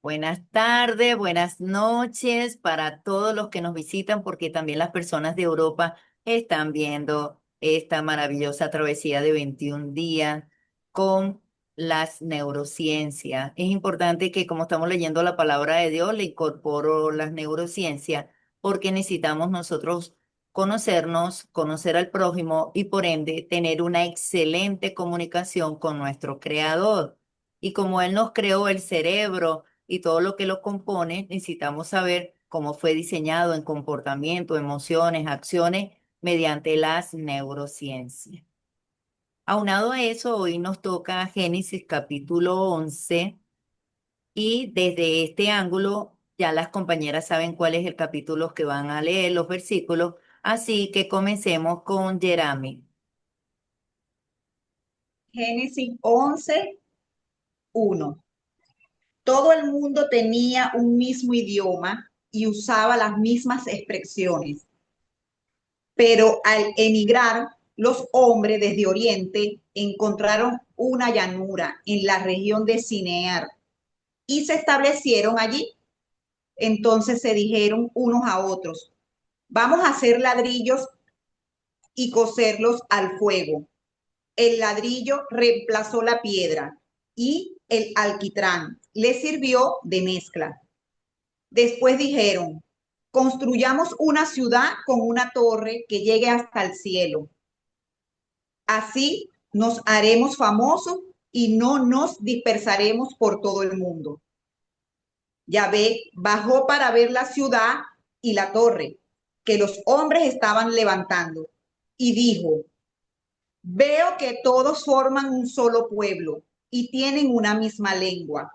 Buenas tardes, buenas noches para todos los que nos visitan, porque también las personas de Europa están viendo esta maravillosa travesía de 21 días con las neurociencias. Es importante que, como estamos leyendo la palabra de Dios, le incorporo las neurociencias, porque necesitamos nosotros conocernos, conocer al prójimo y por ende tener una excelente comunicación con nuestro Creador. Y como Él nos creó el cerebro, y todo lo que lo compone, necesitamos saber cómo fue diseñado en comportamiento, emociones, acciones mediante las neurociencias. Aunado a eso, hoy nos toca Génesis capítulo 11 y desde este ángulo ya las compañeras saben cuál es el capítulo que van a leer, los versículos, así que comencemos con Jerami. Génesis 11:1. Todo el mundo tenía un mismo idioma y usaba las mismas expresiones, pero al emigrar, los hombres desde Oriente encontraron una llanura en la región de Sinear y se establecieron allí. Entonces se dijeron unos a otros, vamos a hacer ladrillos y coserlos al fuego. El ladrillo reemplazó la piedra y el alquitrán le sirvió de mezcla. Después dijeron, construyamos una ciudad con una torre que llegue hasta el cielo. Así nos haremos famosos y no nos dispersaremos por todo el mundo. Yahvé bajó para ver la ciudad y la torre que los hombres estaban levantando y dijo, veo que todos forman un solo pueblo y tienen una misma lengua.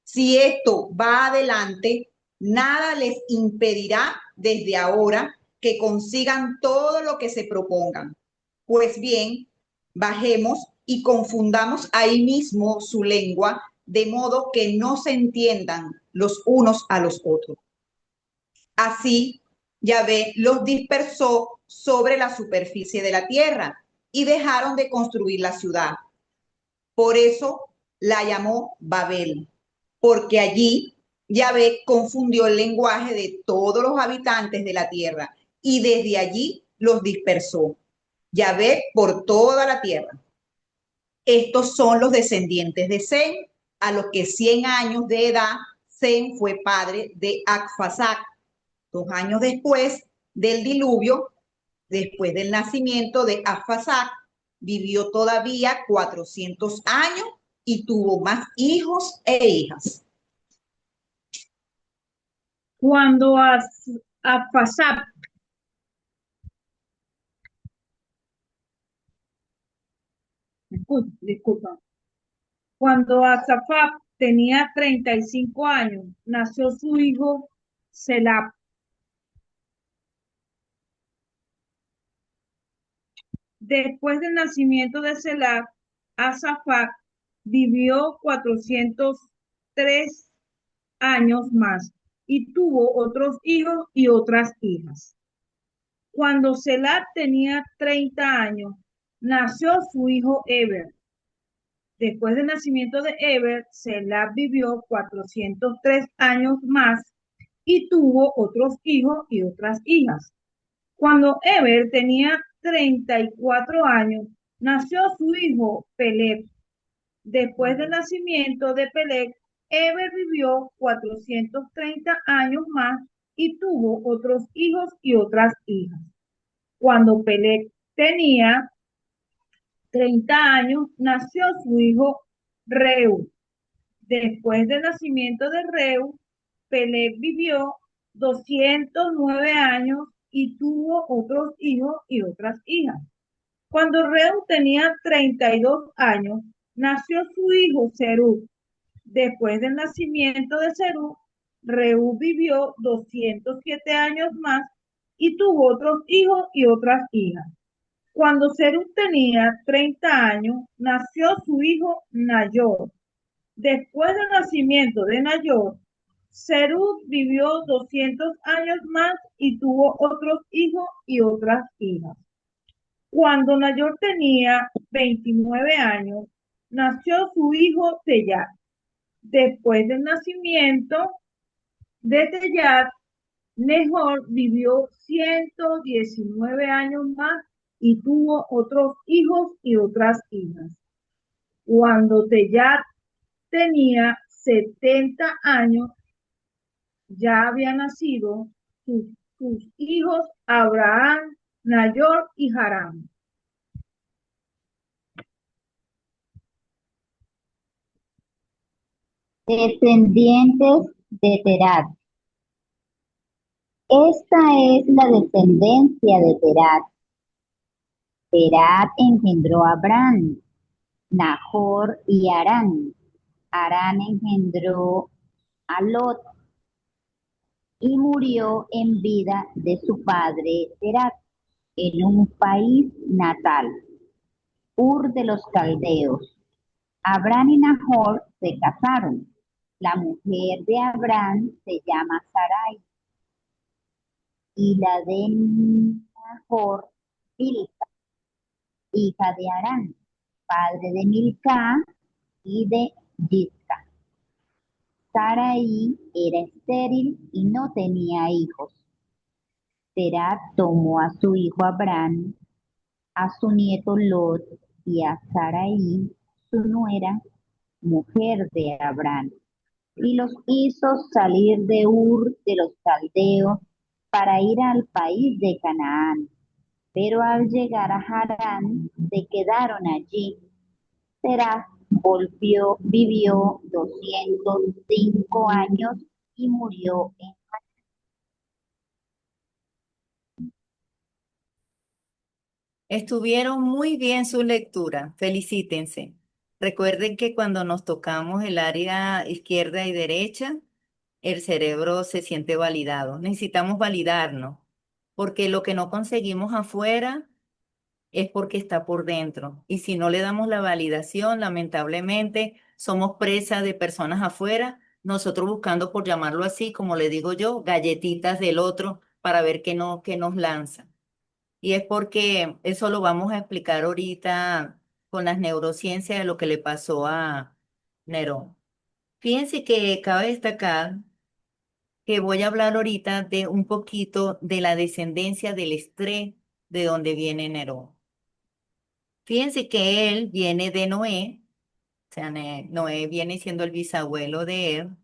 Si esto va adelante, nada les impedirá desde ahora que consigan todo lo que se propongan. Pues bien, bajemos y confundamos ahí mismo su lengua, de modo que no se entiendan los unos a los otros. Así, Yahvé los dispersó sobre la superficie de la tierra y dejaron de construir la ciudad. Por eso la llamó Babel, porque allí Yahvé confundió el lenguaje de todos los habitantes de la tierra y desde allí los dispersó. Yahvé por toda la tierra. Estos son los descendientes de Sem, a los que 100 años de edad Sem fue padre de Akfasac. 2 años después del diluvio, después del nacimiento de Akfasac, vivió todavía 400 años y tuvo más hijos e hijas. Cuando Afasap, disculpa, cuando Asafat tenía 35 años, nació su hijo Selap. Después del nacimiento de Selap, Asafat vivió 403 años más y tuvo otros hijos y otras hijas. Cuando Selap tenía 30 años, nació su hijo Eber. Después del nacimiento de Eber, Selah vivió 403 años más y tuvo otros hijos y otras hijas. Cuando Eber tenía 34 años, nació su hijo Peleg. Después del nacimiento de Peleg, Eber vivió 430 años más y tuvo otros hijos y otras hijas. Cuando Peleg tenía 30 años, nació su hijo Reu. Después del nacimiento de Reu, Peleg vivió 209 años y tuvo otros hijos y otras hijas. Cuando Reu tenía 32 años, nació su hijo Serug. Después del nacimiento de Serug, Reu vivió 207 años más y tuvo otros hijos y otras hijas. Cuando Serug tenía 30 años, nació su hijo Nayor. Después del nacimiento de Nayor, Serug vivió 200 años más y tuvo otros hijos y otras hijas. Cuando Nayor tenía 29 años, nació su hijo Teyat. Después del nacimiento de Tellat, Nahor vivió 119 años más y tuvo otros hijos y otras hijas. Cuando Tellat tenía 70 años, ya habían nacido sus, sus hijos Abraham, Nahor y Harán. Descendientes de Terat. Esta es la descendencia de Terat. Terat engendró a Abraham, Nahor y Harán. Harán engendró a Lot y murió en vida de su padre Terat en un país natal, Ur de los Caldeos. Abraham y Nahor se casaron. La mujer de Abraham se llama Sarai y la de Nahor, Milca, hija de Harán, padre de Milca y de Yisca. Sarai era estéril y no tenía hijos. Terat tomó a su hijo Abraham, a su nieto Lot y a Sarai, su nuera, mujer de Abraham, y los hizo salir de Ur de los Caldeos para ir al país de Canaán. Pero al llegar a Harán, se quedaron allí. Terah vivió 205 años y murió en... Estuvieron muy bien su lectura, felicítense. Recuerden que cuando nos tocamos el área izquierda y derecha, el cerebro se siente validado. Necesitamos validarnos, porque lo que no conseguimos afuera es porque está por dentro. Y si no le damos la validación, lamentablemente somos presa de personas afuera, nosotros buscando, por llamarlo así, como le digo yo, galletitas del otro para ver qué nos lanza. Y es porque eso lo vamos a explicar ahorita con las neurociencias de lo que le pasó a Nerón. Fíjense que cabe destacar que voy a hablar ahorita de un poquito de la descendencia del estrés de donde viene Nerón. Fíjense que él viene de Noé, o sea, Noé viene siendo el bisabuelo de él.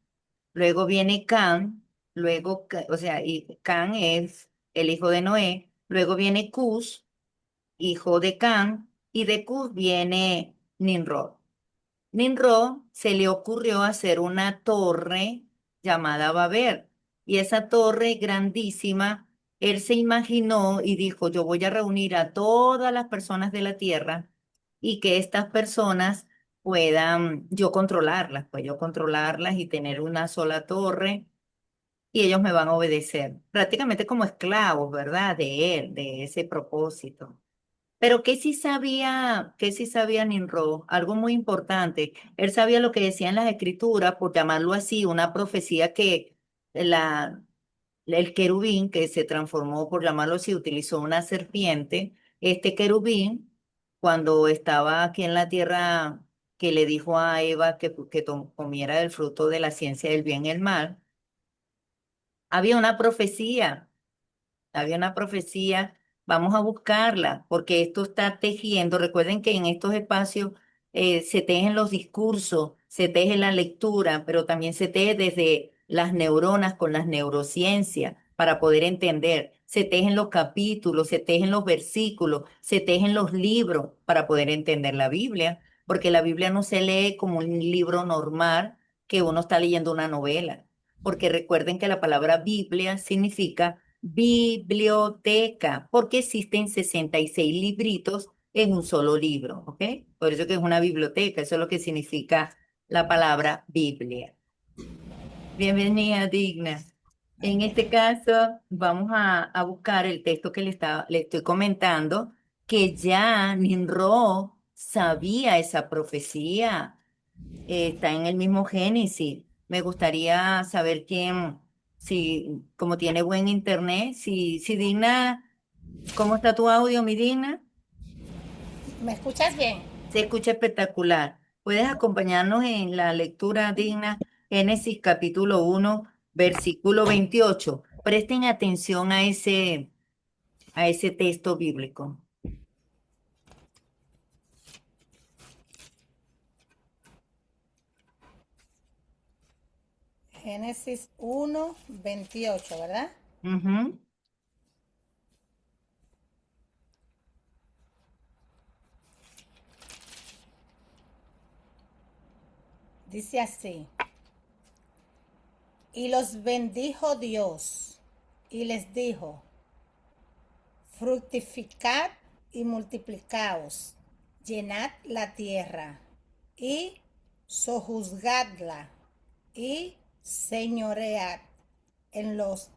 Luego viene Can, luego, o sea, y Can es el hijo de Noé. Luego viene Cus, hijo de Can, y de Cus viene Nimrod. Nimrod se le ocurrió hacer una torre llamada Babel, y esa torre grandísima, él se imaginó y dijo, yo voy a reunir a todas las personas de la tierra y que estas personas puedan yo controlarlas, pues yo controlarlas y tener una sola torre y ellos me van a obedecer, prácticamente como esclavos, ¿verdad? De él, de ese propósito. Pero qué sí sabía Nimrod? Algo muy importante. Él sabía lo que decían las escrituras, por llamarlo así, una profecía que la, el querubín que se transformó, por llamarlo así, utilizó una serpiente. Este querubín, cuando estaba aquí en la tierra, que le dijo a Eva que comiera del fruto de la ciencia del bien y el mal, había una profecía. Había una profecía, vamos a buscarla, porque esto está tejiendo. Recuerden que en estos espacios se tejen los discursos, se teje la lectura, pero también se teje desde las neuronas con las neurociencias para poder entender. Se tejen los capítulos, se tejen los versículos, se tejen los libros para poder entender la Biblia, porque la Biblia no se lee como un libro normal que uno está leyendo una novela, porque recuerden que la palabra Biblia significa biblioteca, porque existen 66 libritos en un solo libro, ¿ok? Por eso que es una biblioteca, eso es lo que significa la palabra Biblia. Bienvenida, Digna. En este caso, vamos a buscar el texto que le estoy comentando, que ya Nimrod sabía esa profecía, está en el mismo Génesis. Me gustaría saber quién, si, como tiene buen internet, si Digna, ¿cómo está tu audio, mi Digna? ¿Me escuchas bien? Se escucha espectacular. ¿Puedes acompañarnos en la lectura digna? Génesis capítulo 1, versículo 28. Presten atención a ese texto bíblico. Génesis 1:28, ¿verdad? Ujú. Dice así: y los bendijo Dios y les dijo: fructificad y multiplicaos, llenad la tierra y sojuzgadla y señoread en los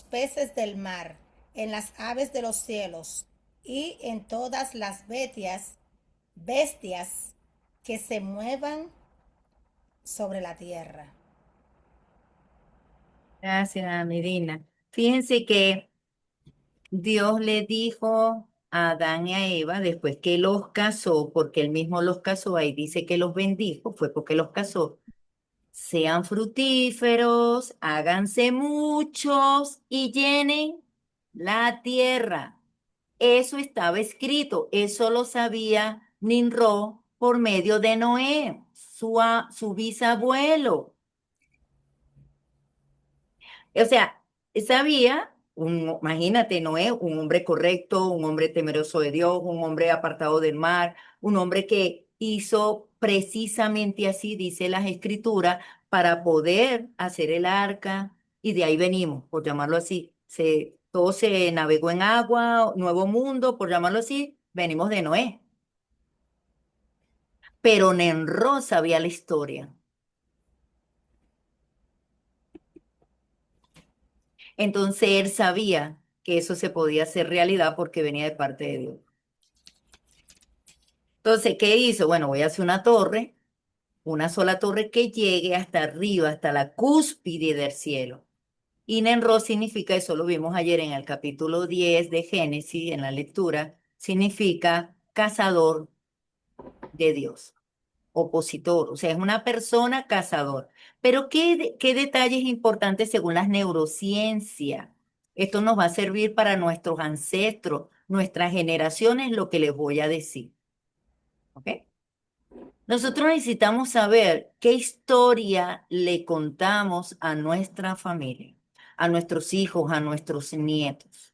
peces del mar, en las aves de los cielos y en todas las bestias que se muevan sobre la tierra. Gracias, Medina. Fíjense que Dios le dijo a Adán y a Eva, después que los casó, porque él mismo los casó, ahí dice que los bendijo, fue porque los casó. Sean fructíferos, háganse muchos y llenen la tierra. Eso estaba escrito, eso lo sabía Nimrod por medio de Noé, su bisabuelo. O sea, sabía, imagínate, Noé, un hombre correcto, un hombre temeroso de Dios, un hombre apartado del mar, un hombre que hizo precisamente así, dice las escrituras, para poder hacer el arca, y de ahí venimos, por llamarlo así. Todo se navegó en agua, nuevo mundo, por llamarlo así, venimos de Noé. Pero Nenro sabía la historia. Entonces él sabía que eso se podía hacer realidad porque venía de parte de Dios. Entonces, ¿qué hizo? Bueno, voy a hacer una torre, una sola torre que llegue hasta arriba, hasta la cúspide del cielo. Y Nenro significa, eso lo vimos ayer en el capítulo 10 de Génesis, en la lectura, significa cazador de Dios, opositor, o sea, es una persona cazador. Pero ¿qué detalles importantes según las neurociencias? Esto nos va a servir para nuestros ancestros, nuestras generaciones, lo que les voy a decir. ¿Ok? Nosotros necesitamos saber qué historia le contamos a nuestra familia, a nuestros hijos, a nuestros nietos.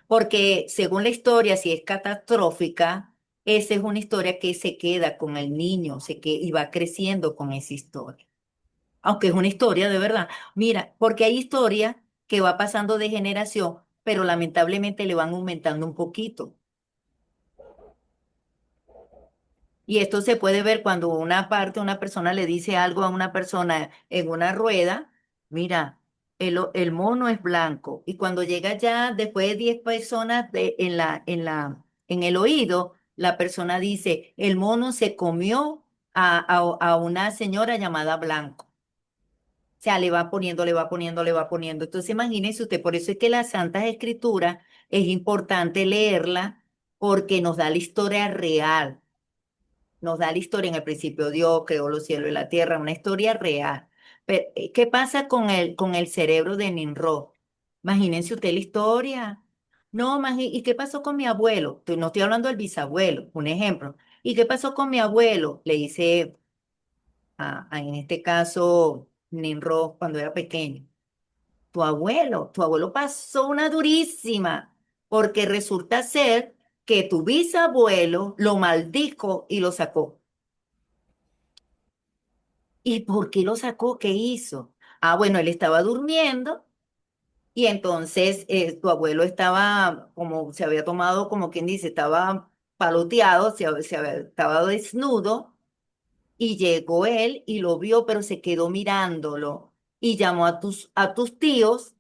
Porque según la historia, si es catastrófica, esa es una historia que se queda con el niño, y va creciendo con esa historia. Aunque es una historia de verdad. Mira, porque hay historias que va pasando de generación, pero lamentablemente le van aumentando un poquito. Y esto se puede ver cuando una persona le dice algo a una persona en una rueda, mira, el mono es blanco. Y cuando llega ya, después de 10 personas en el oído, la persona dice, el mono se comió a una señora llamada Blanco. O sea, le va poniendo, le va poniendo, le va poniendo. Entonces, imagínese usted, por eso es que las Santas Escrituras es importante leerla porque nos da la historia real, nos da la historia. En el principio Dios creó los cielos y la tierra, una historia real. Pero, ¿qué pasa con el cerebro de Nimrod? Imagínense usted la historia. No, ¿y qué pasó con mi abuelo? No estoy hablando del bisabuelo, un ejemplo. ¿Y qué pasó con mi abuelo? Le dice, en este caso, Nimrod cuando era pequeño. Tu abuelo pasó una durísima, porque resulta ser que tu bisabuelo lo maldijo y lo sacó. ¿Y por qué lo sacó? ¿Qué hizo? Ah, bueno, él estaba durmiendo y entonces tu abuelo estaba, como se había tomado, como quien dice, estaba paloteado, estaba desnudo y llegó él y lo vio, pero se quedó mirándolo y llamó a tus tíos.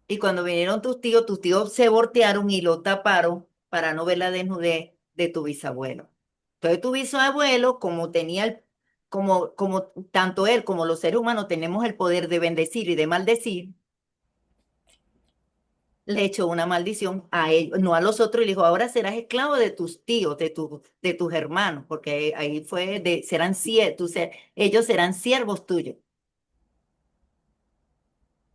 Y cuando vinieron tus tíos se voltearon y lo taparon para no ver la desnudez de tu bisabuelo. Entonces tu bisabuelo, como tanto él como los seres humanos tenemos el poder de bendecir y de maldecir, le echó una maldición a ellos, no a los otros, y le dijo, ahora serás esclavo de tus tíos, de tus hermanos, porque ahí fue serán ellos serán siervos tuyos.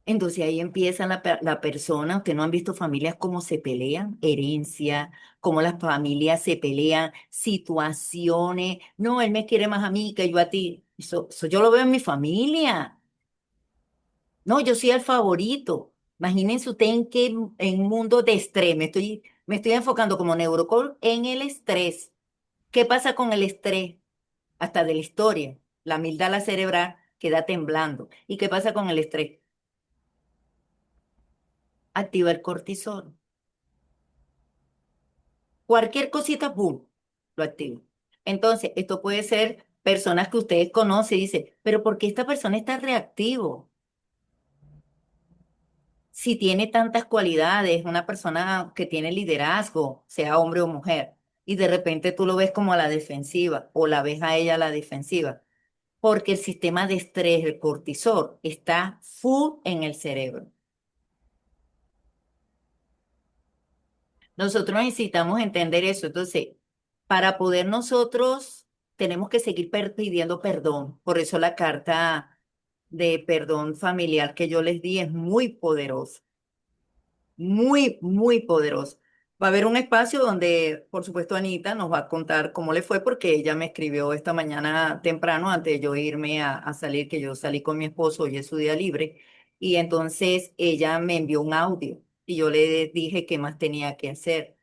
Entonces ahí empieza la persona, ustedes no han visto familias cómo se pelean, herencia, cómo las familias se pelean, situaciones, no, él me quiere más a mí que yo a ti. Eso yo lo veo en mi familia. No, yo soy el favorito. Imagínense usted en un mundo de estrés. Me estoy enfocando como neurocol en el estrés. ¿Qué pasa con el estrés? Hasta de la historia. La amígdala cerebral queda temblando. ¿Y qué pasa con el estrés? Activa el cortisol. Cualquier cosita, boom, lo activa. Entonces, esto puede ser personas que ustedes conocen y dicen, pero ¿por qué esta persona está reactivo? Si tiene tantas cualidades, una persona que tiene liderazgo, sea hombre o mujer, y de repente tú lo ves como a la defensiva o la ves a ella a la defensiva, porque el sistema de estrés, el cortisol, está full en el cerebro. Nosotros necesitamos entender eso. Entonces, para poder nosotros, tenemos que seguir pidiendo perdón. Por eso la carta de perdón familiar que yo les di es muy poderosa. Muy, muy poderoso. Va a haber un espacio donde, por supuesto, Anita nos va a contar cómo le fue, porque ella me escribió esta mañana temprano antes de yo irme a salir, que yo salí con mi esposo, hoy es su día libre, y entonces ella me envió un audio y yo le dije qué más tenía que hacer,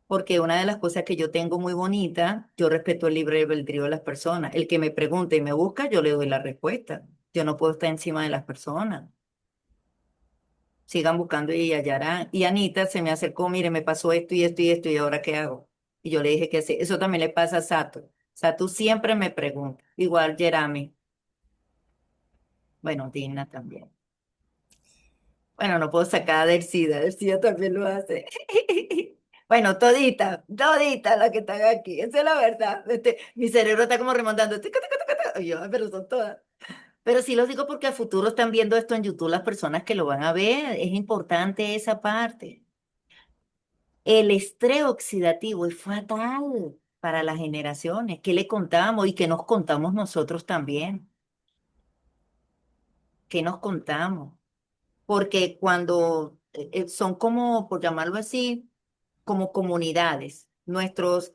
porque una de las cosas que yo tengo muy bonita, yo respeto el libre albedrío de las personas. El que me pregunte y me busca, yo le doy la respuesta. Yo no puedo estar encima de las personas. Sigan buscando y hallarán. Y Anita se me acercó, mire, me pasó esto y esto y esto, ¿y ahora qué hago? Y yo le dije que sí. Eso también le pasa a Sato. Sato siempre me pregunta. Igual Jeremy. Bueno, Dina también. Bueno, no puedo sacar a Delcida también lo hace. Bueno, todita las que están aquí. Esa es la verdad. Mi cerebro está como remontando. Tica, tica, tica, tica. Y yo, "Ay, pero son todas". Pero sí los digo porque a futuro están viendo esto en YouTube las personas que lo van a ver. Es importante esa parte. El estrés oxidativo es fatal para las generaciones. ¿Qué le contamos y qué nos contamos nosotros también? ¿Qué nos contamos? Porque cuando son como, por llamarlo así, como comunidades, nuestros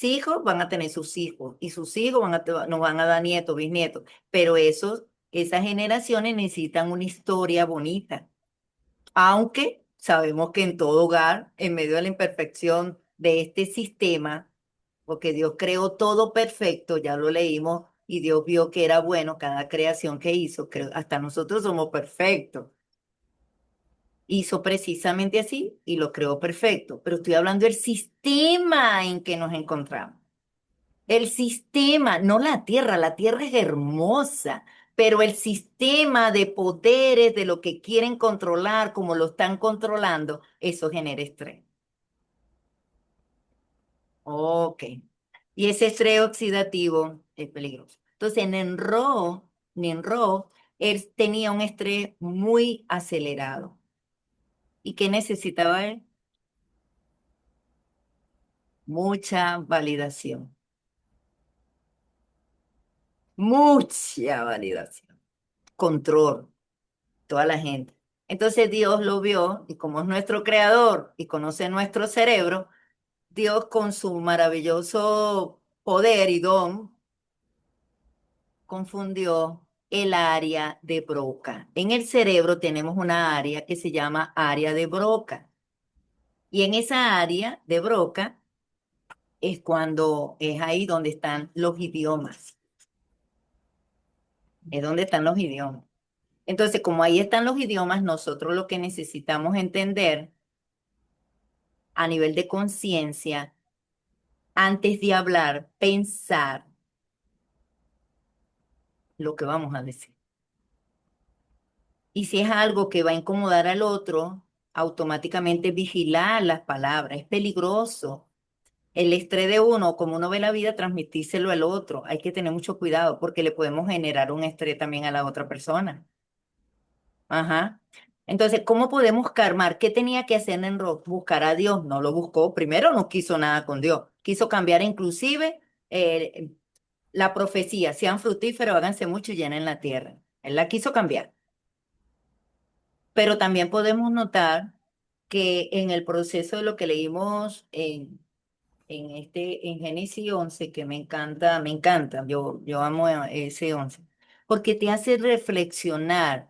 hijos van a tener sus hijos y sus hijos nos van a dar nietos, bisnietos, pero esas generaciones necesitan una historia bonita. Aunque sabemos que en todo hogar, en medio de la imperfección de este sistema, porque Dios creó todo perfecto, ya lo leímos, y Dios vio que era bueno cada creación que hizo, hasta nosotros somos perfectos. Hizo precisamente así y lo creó perfecto, pero estoy hablando del sistema en que nos encontramos. El sistema, no la tierra es hermosa, pero el sistema de poderes, de lo que quieren controlar, como lo están controlando, eso genera estrés. Ok. Y ese estrés oxidativo es peligroso. Entonces, Nenro, él tenía un estrés muy acelerado. ¿Y qué necesitaba él? Mucha validación. Mucha validación. Control. Toda la gente. Entonces Dios lo vio y como es nuestro creador y conoce nuestro cerebro, Dios con su maravilloso poder y don confundió el área de Broca. En el cerebro tenemos una área que se llama área de Broca. Y en esa área de Broca es ahí donde están los idiomas. Es donde están los idiomas. Entonces, como ahí están los idiomas, nosotros lo que necesitamos entender a nivel de conciencia, antes de hablar, pensar lo que vamos a decir. Y si es algo que va a incomodar al otro, automáticamente vigilar las palabras. Es peligroso. El estrés de uno, como uno ve la vida, transmitírselo al otro. Hay que tener mucho cuidado porque le podemos generar un estrés también a la otra persona. Ajá. Entonces, ¿cómo podemos calmar? ¿Qué tenía que hacer Enroque? Buscar a Dios. No lo buscó. Primero no quiso nada con Dios. Quiso cambiar inclusive eh, la profecía. Sean fructíferos, háganse mucho y llenen la tierra. Él la quiso cambiar. Pero también podemos notar que en el proceso de lo que leímos en Génesis 11 que me encanta, yo amo ese 11 porque te hace reflexionar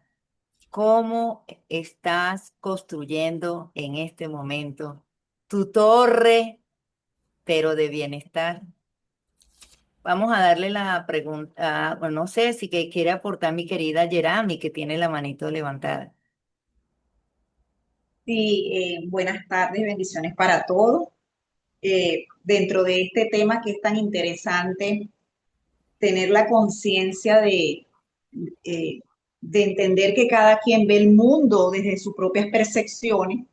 cómo estás construyendo en este momento tu torre, pero de bienestar. Vamos a darle la pregunta, bueno, no sé si que quiere aportar mi querida Yerami, que tiene la manito levantada. Sí, buenas tardes, bendiciones para todos. Dentro de este tema que es tan interesante, tener la conciencia eh, de entender que cada quien ve el mundo desde sus propias percepciones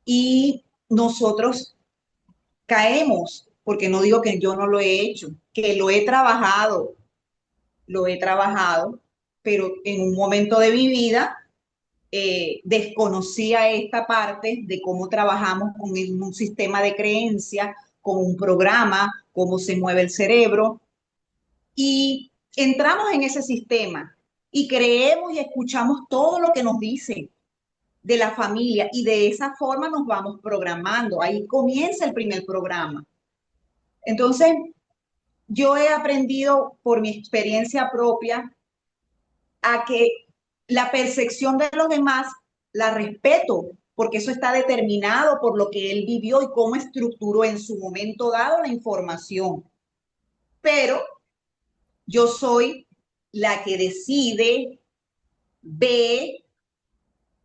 y nosotros caemos, porque no digo que yo no lo he hecho, que lo he trabajado, pero en un momento de mi vida desconocía esta parte de cómo trabajamos con un sistema de creencia, con un programa, cómo se mueve el cerebro, y entramos en ese sistema y creemos y escuchamos todo lo que nos dicen de la familia y de esa forma nos vamos programando. Ahí comienza el primer programa. Entonces, yo he aprendido por mi experiencia propia a que la percepción de los demás la respeto, porque eso está determinado por lo que él vivió y cómo estructuró en su momento dado la información. Pero yo soy la que decide, ve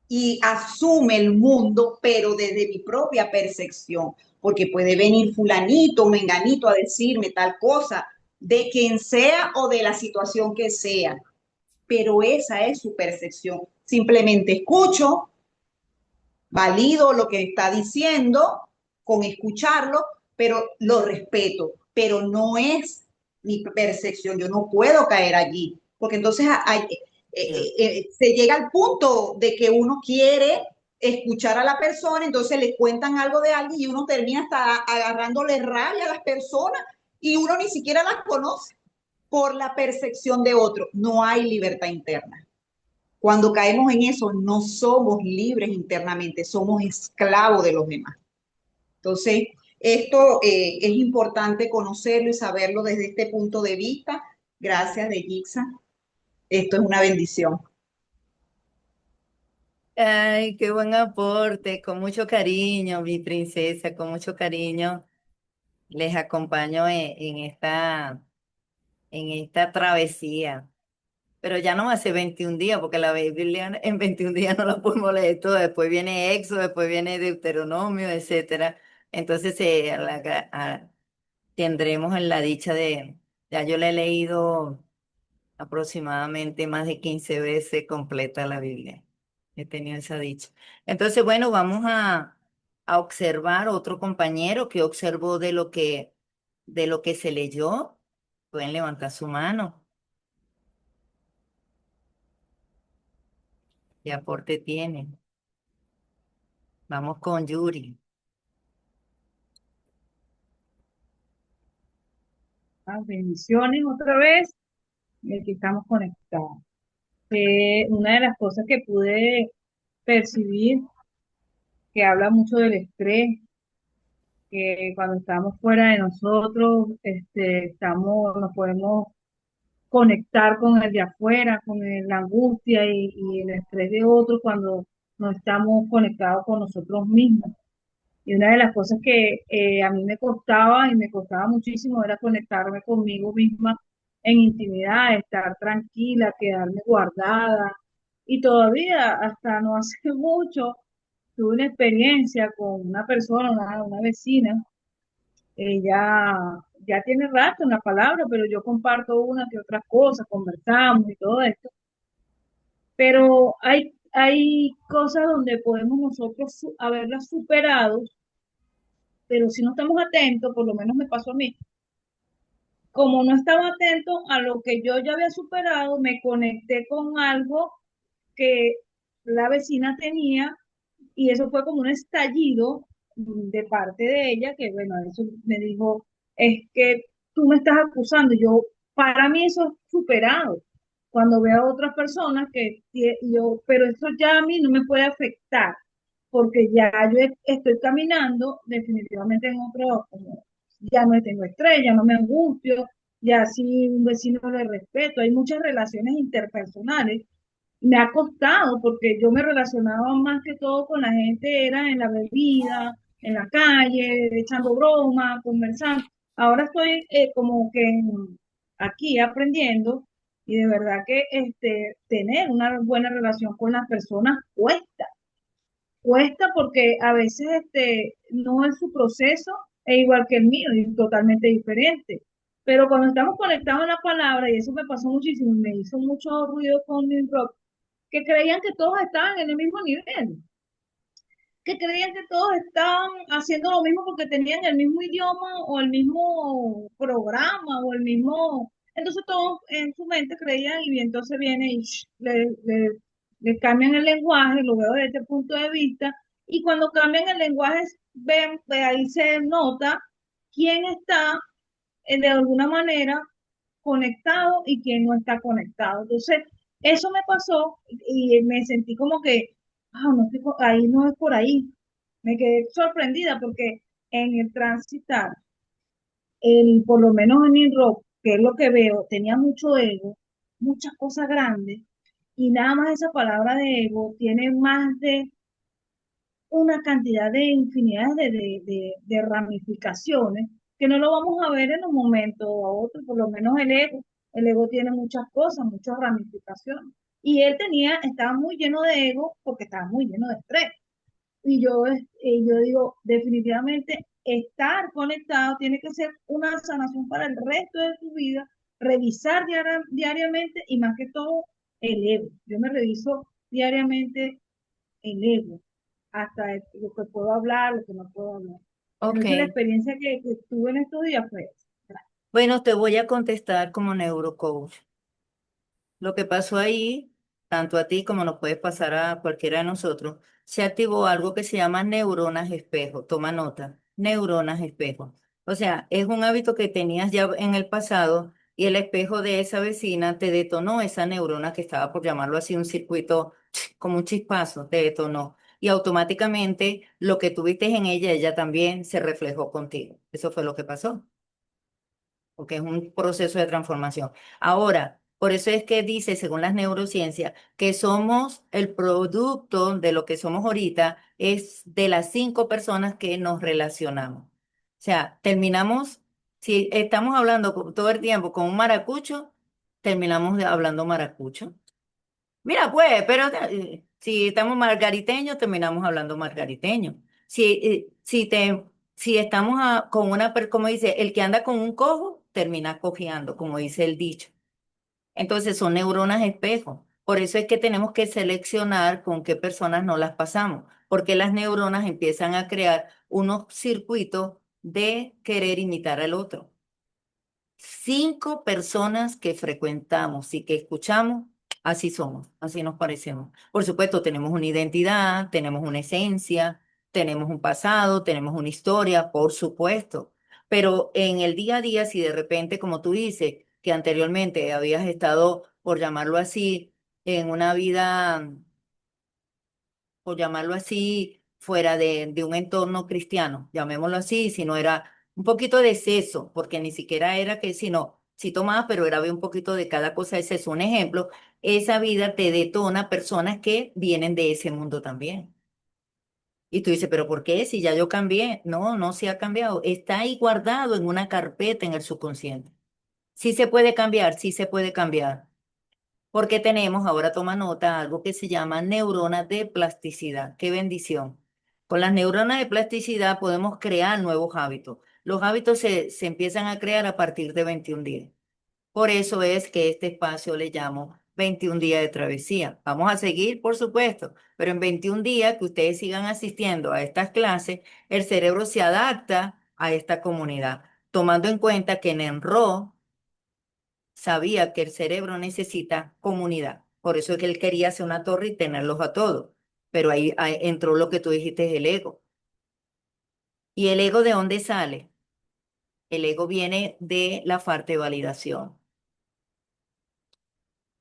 y asume el mundo, pero desde mi propia percepción, porque puede venir fulanito, menganito a decirme tal cosa, de quien sea o de la situación que sea, pero esa es su percepción. Simplemente escucho, valido lo que está diciendo con escucharlo, pero lo respeto, pero no es mi percepción, yo no puedo caer allí, porque entonces se llega al punto de que uno quiere escuchar a la persona, entonces le cuentan algo de alguien y uno termina hasta agarrándole rabia a las personas y uno ni siquiera las conoce por la percepción de otro. No hay libertad interna. Cuando caemos en eso, no somos libres internamente, somos esclavos de los demás. Entonces, esto es importante conocerlo y saberlo desde este punto de vista. Gracias, de Gixa. Esto es una bendición. Ay, qué buen aporte, con mucho cariño, mi princesa, con mucho cariño. Les acompaño en esta travesía. Pero ya no hace 21 días, porque la Biblia en 21 días no la podemos leer todo. Después viene Éxodo, después viene Deuteronomio, etcétera. Entonces tendremos en la dicha ya yo la he leído aproximadamente más de 15 veces completa la Biblia. He tenido esa dicha. Entonces, bueno, vamos a observar otro compañero que observó de lo que se leyó. Pueden levantar su mano. ¿Qué aporte tienen? Vamos con Yuri. Bendiciones otra vez, que estamos conectados. Una de las cosas que pude percibir, que habla mucho del estrés, que cuando estamos fuera de nosotros, nos podemos conectar con el de afuera, con la angustia y el estrés de otros cuando no estamos conectados con nosotros mismos. Y una de las cosas que a mí me costaba y me costaba muchísimo era conectarme conmigo misma en intimidad, estar tranquila, quedarme guardada. Y todavía, hasta no hace mucho, tuve una experiencia con una persona, una vecina. Ella ya tiene rato en la palabra, pero yo comparto una que otras cosas, conversamos y todo esto. Pero hay cosas donde podemos nosotros haberlas superado, pero si no estamos atentos, por lo menos me pasó a mí, como no estaba atento a lo que yo ya había superado, me conecté con algo que la vecina tenía, y eso fue como un estallido de parte de ella, que bueno, eso me dijo, es que tú me estás acusando. Yo, para mí eso es superado. Cuando veo a otras personas yo, pero eso ya a mí no me puede afectar, porque ya yo estoy caminando definitivamente en otro, como, ya no tengo estrés, ya no me angustio, ya si un vecino le respeto. Hay muchas relaciones interpersonales. Me ha costado porque yo me relacionaba más que todo con la gente, era en la bebida, en la calle, echando broma, conversando. Ahora estoy como que aquí aprendiendo, y de verdad que tener una buena relación con las personas cuesta. Cuesta porque a veces no es su proceso, es igual que el mío, y totalmente diferente. Pero cuando estamos conectados en la palabra, y eso me pasó muchísimo, me hizo mucho ruido con mi rock, que creían que todos estaban en el mismo nivel, que creían que todos estaban haciendo lo mismo porque tenían el mismo idioma o el mismo programa o el mismo. Entonces todos en su mente creían, y entonces viene y le cambian el lenguaje, lo veo desde este punto de vista, y cuando cambian el lenguaje, ven, pues ahí se nota quién está de alguna manera conectado y quién no está conectado. Entonces, eso me pasó y me sentí como que, no estoy ahí no es por ahí. Me quedé sorprendida porque en el transitar, por lo menos en el rock, que es lo que veo, tenía mucho ego, muchas cosas grandes, y nada más esa palabra de ego tiene más de una cantidad de infinidades de ramificaciones que no lo vamos a ver en un momento o otro, por lo menos el ego. El ego tiene muchas cosas, muchas ramificaciones. Y él estaba muy lleno de ego porque estaba muy lleno de estrés. Y yo digo, definitivamente estar conectado tiene que ser una sanación para el resto de tu vida, revisar diariamente y más que todo el ego. Yo me reviso diariamente el ego, hasta lo que puedo hablar, lo que no puedo hablar. Ok. Entonces la experiencia que tuve en estos días fue esa. Bueno, te voy a contestar como neurocoach. Lo que pasó ahí, tanto a ti como nos puede pasar a cualquiera de nosotros, se activó algo que se llama neuronas espejo. Toma nota, neuronas espejo. O sea, es un hábito que tenías ya en el pasado y el espejo de esa vecina te detonó esa neurona que estaba, por llamarlo así, un circuito como un chispazo, te detonó. Y automáticamente lo que tuviste en ella, ella también se reflejó contigo. Eso fue lo que pasó porque es un proceso de transformación. Ahora, por eso es que dice, según las neurociencias, que somos el producto de lo que somos ahorita, es de las 5 personas que nos relacionamos. O sea, terminamos, si estamos hablando todo el tiempo con un maracucho, terminamos hablando maracucho. Mira, pues, pero si estamos margariteños, terminamos hablando margariteño. Si estamos con como dice, el que anda con un cojo, termina cojeando, como dice el dicho. Entonces son neuronas espejo. Por eso es que tenemos que seleccionar con qué personas no las pasamos, porque las neuronas empiezan a crear unos circuitos de querer imitar al otro. 5 personas que frecuentamos y que escuchamos, así somos, así nos parecemos. Por supuesto, tenemos una identidad, tenemos una esencia, tenemos un pasado, tenemos una historia, por supuesto. Pero en el día a día, si de repente, como tú dices, que anteriormente habías estado, por llamarlo así, en una vida, por llamarlo así, fuera de un entorno cristiano, llamémoslo así, si no era un poquito de exceso, porque ni siquiera era que, sino, si tomaba, pero era un poquito de cada cosa, ese es un ejemplo, esa vida te detona personas que vienen de ese mundo también. Y tú dices, pero ¿por qué? Si ya yo cambié. No, no se ha cambiado. Está ahí guardado en una carpeta en el subconsciente. Sí se puede cambiar, sí se puede cambiar. Porque tenemos, ahora toma nota, algo que se llama neuronas de plasticidad. ¡Qué bendición! Con las neuronas de plasticidad podemos crear nuevos hábitos. Los hábitos se empiezan a crear a partir de 21 días. Por eso es que este espacio le llamo 21 días de travesía. Vamos a seguir, por supuesto, pero en 21 días que ustedes sigan asistiendo a estas clases, el cerebro se adapta a esta comunidad, tomando en cuenta que en Enro sabía que el cerebro necesita comunidad. Por eso es que él quería hacer una torre y tenerlos a todos. Pero ahí entró lo que tú dijiste, el ego. ¿Y el ego de dónde sale? El ego viene de la falta de validación.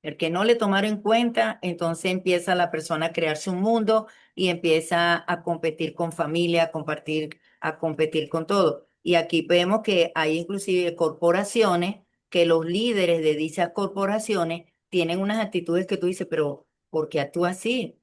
El que no le tomaron en cuenta, entonces empieza la persona a crearse un mundo y empieza a competir con familia, a competir con todo. Y aquí vemos que hay inclusive corporaciones que los líderes de dichas corporaciones tienen unas actitudes que tú dices, pero ¿por qué actúa así?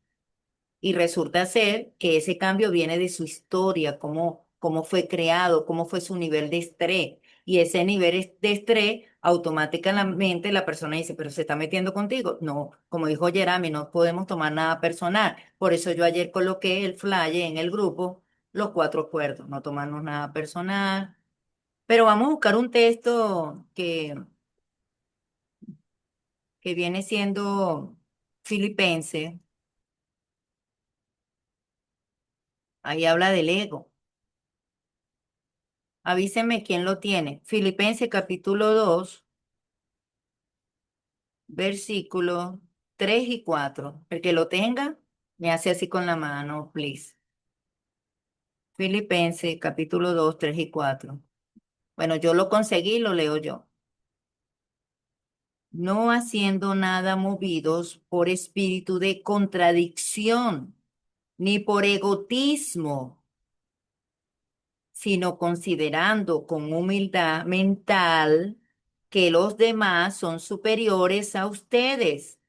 Y resulta ser que ese cambio viene de su historia, cómo fue creado, cómo fue su nivel de estrés. Y ese de estrés, automáticamente la persona dice, pero se está metiendo contigo. No, como dijo Jeremy, no podemos tomar nada personal. Por eso yo ayer coloqué el flyer en el grupo, los cuatro acuerdos, no tomarnos nada personal. Pero vamos a buscar un texto que viene siendo filipense. Ahí habla del ego. Avíseme quién lo tiene. Filipenses capítulo 2, versículos 3 y 4. El que lo tenga, me hace así con la mano, please. Filipenses capítulo 2, 3 y 4. Bueno, yo lo conseguí, lo leo yo. No haciendo nada movidos por espíritu de contradicción, ni por egoísmo, sino considerando con humildad mental que los demás son superiores a ustedes,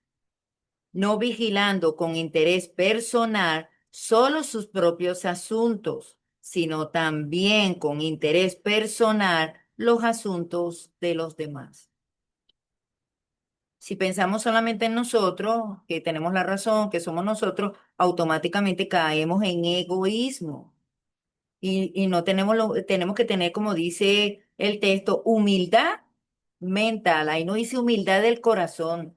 no vigilando con interés personal solo sus propios asuntos, sino también con interés personal los asuntos de los demás. Si pensamos solamente en nosotros, que tenemos la razón, que somos nosotros, automáticamente caemos en egoísmo. Y no tenemos que tener, como dice el texto, humildad mental. Ahí no dice humildad del corazón.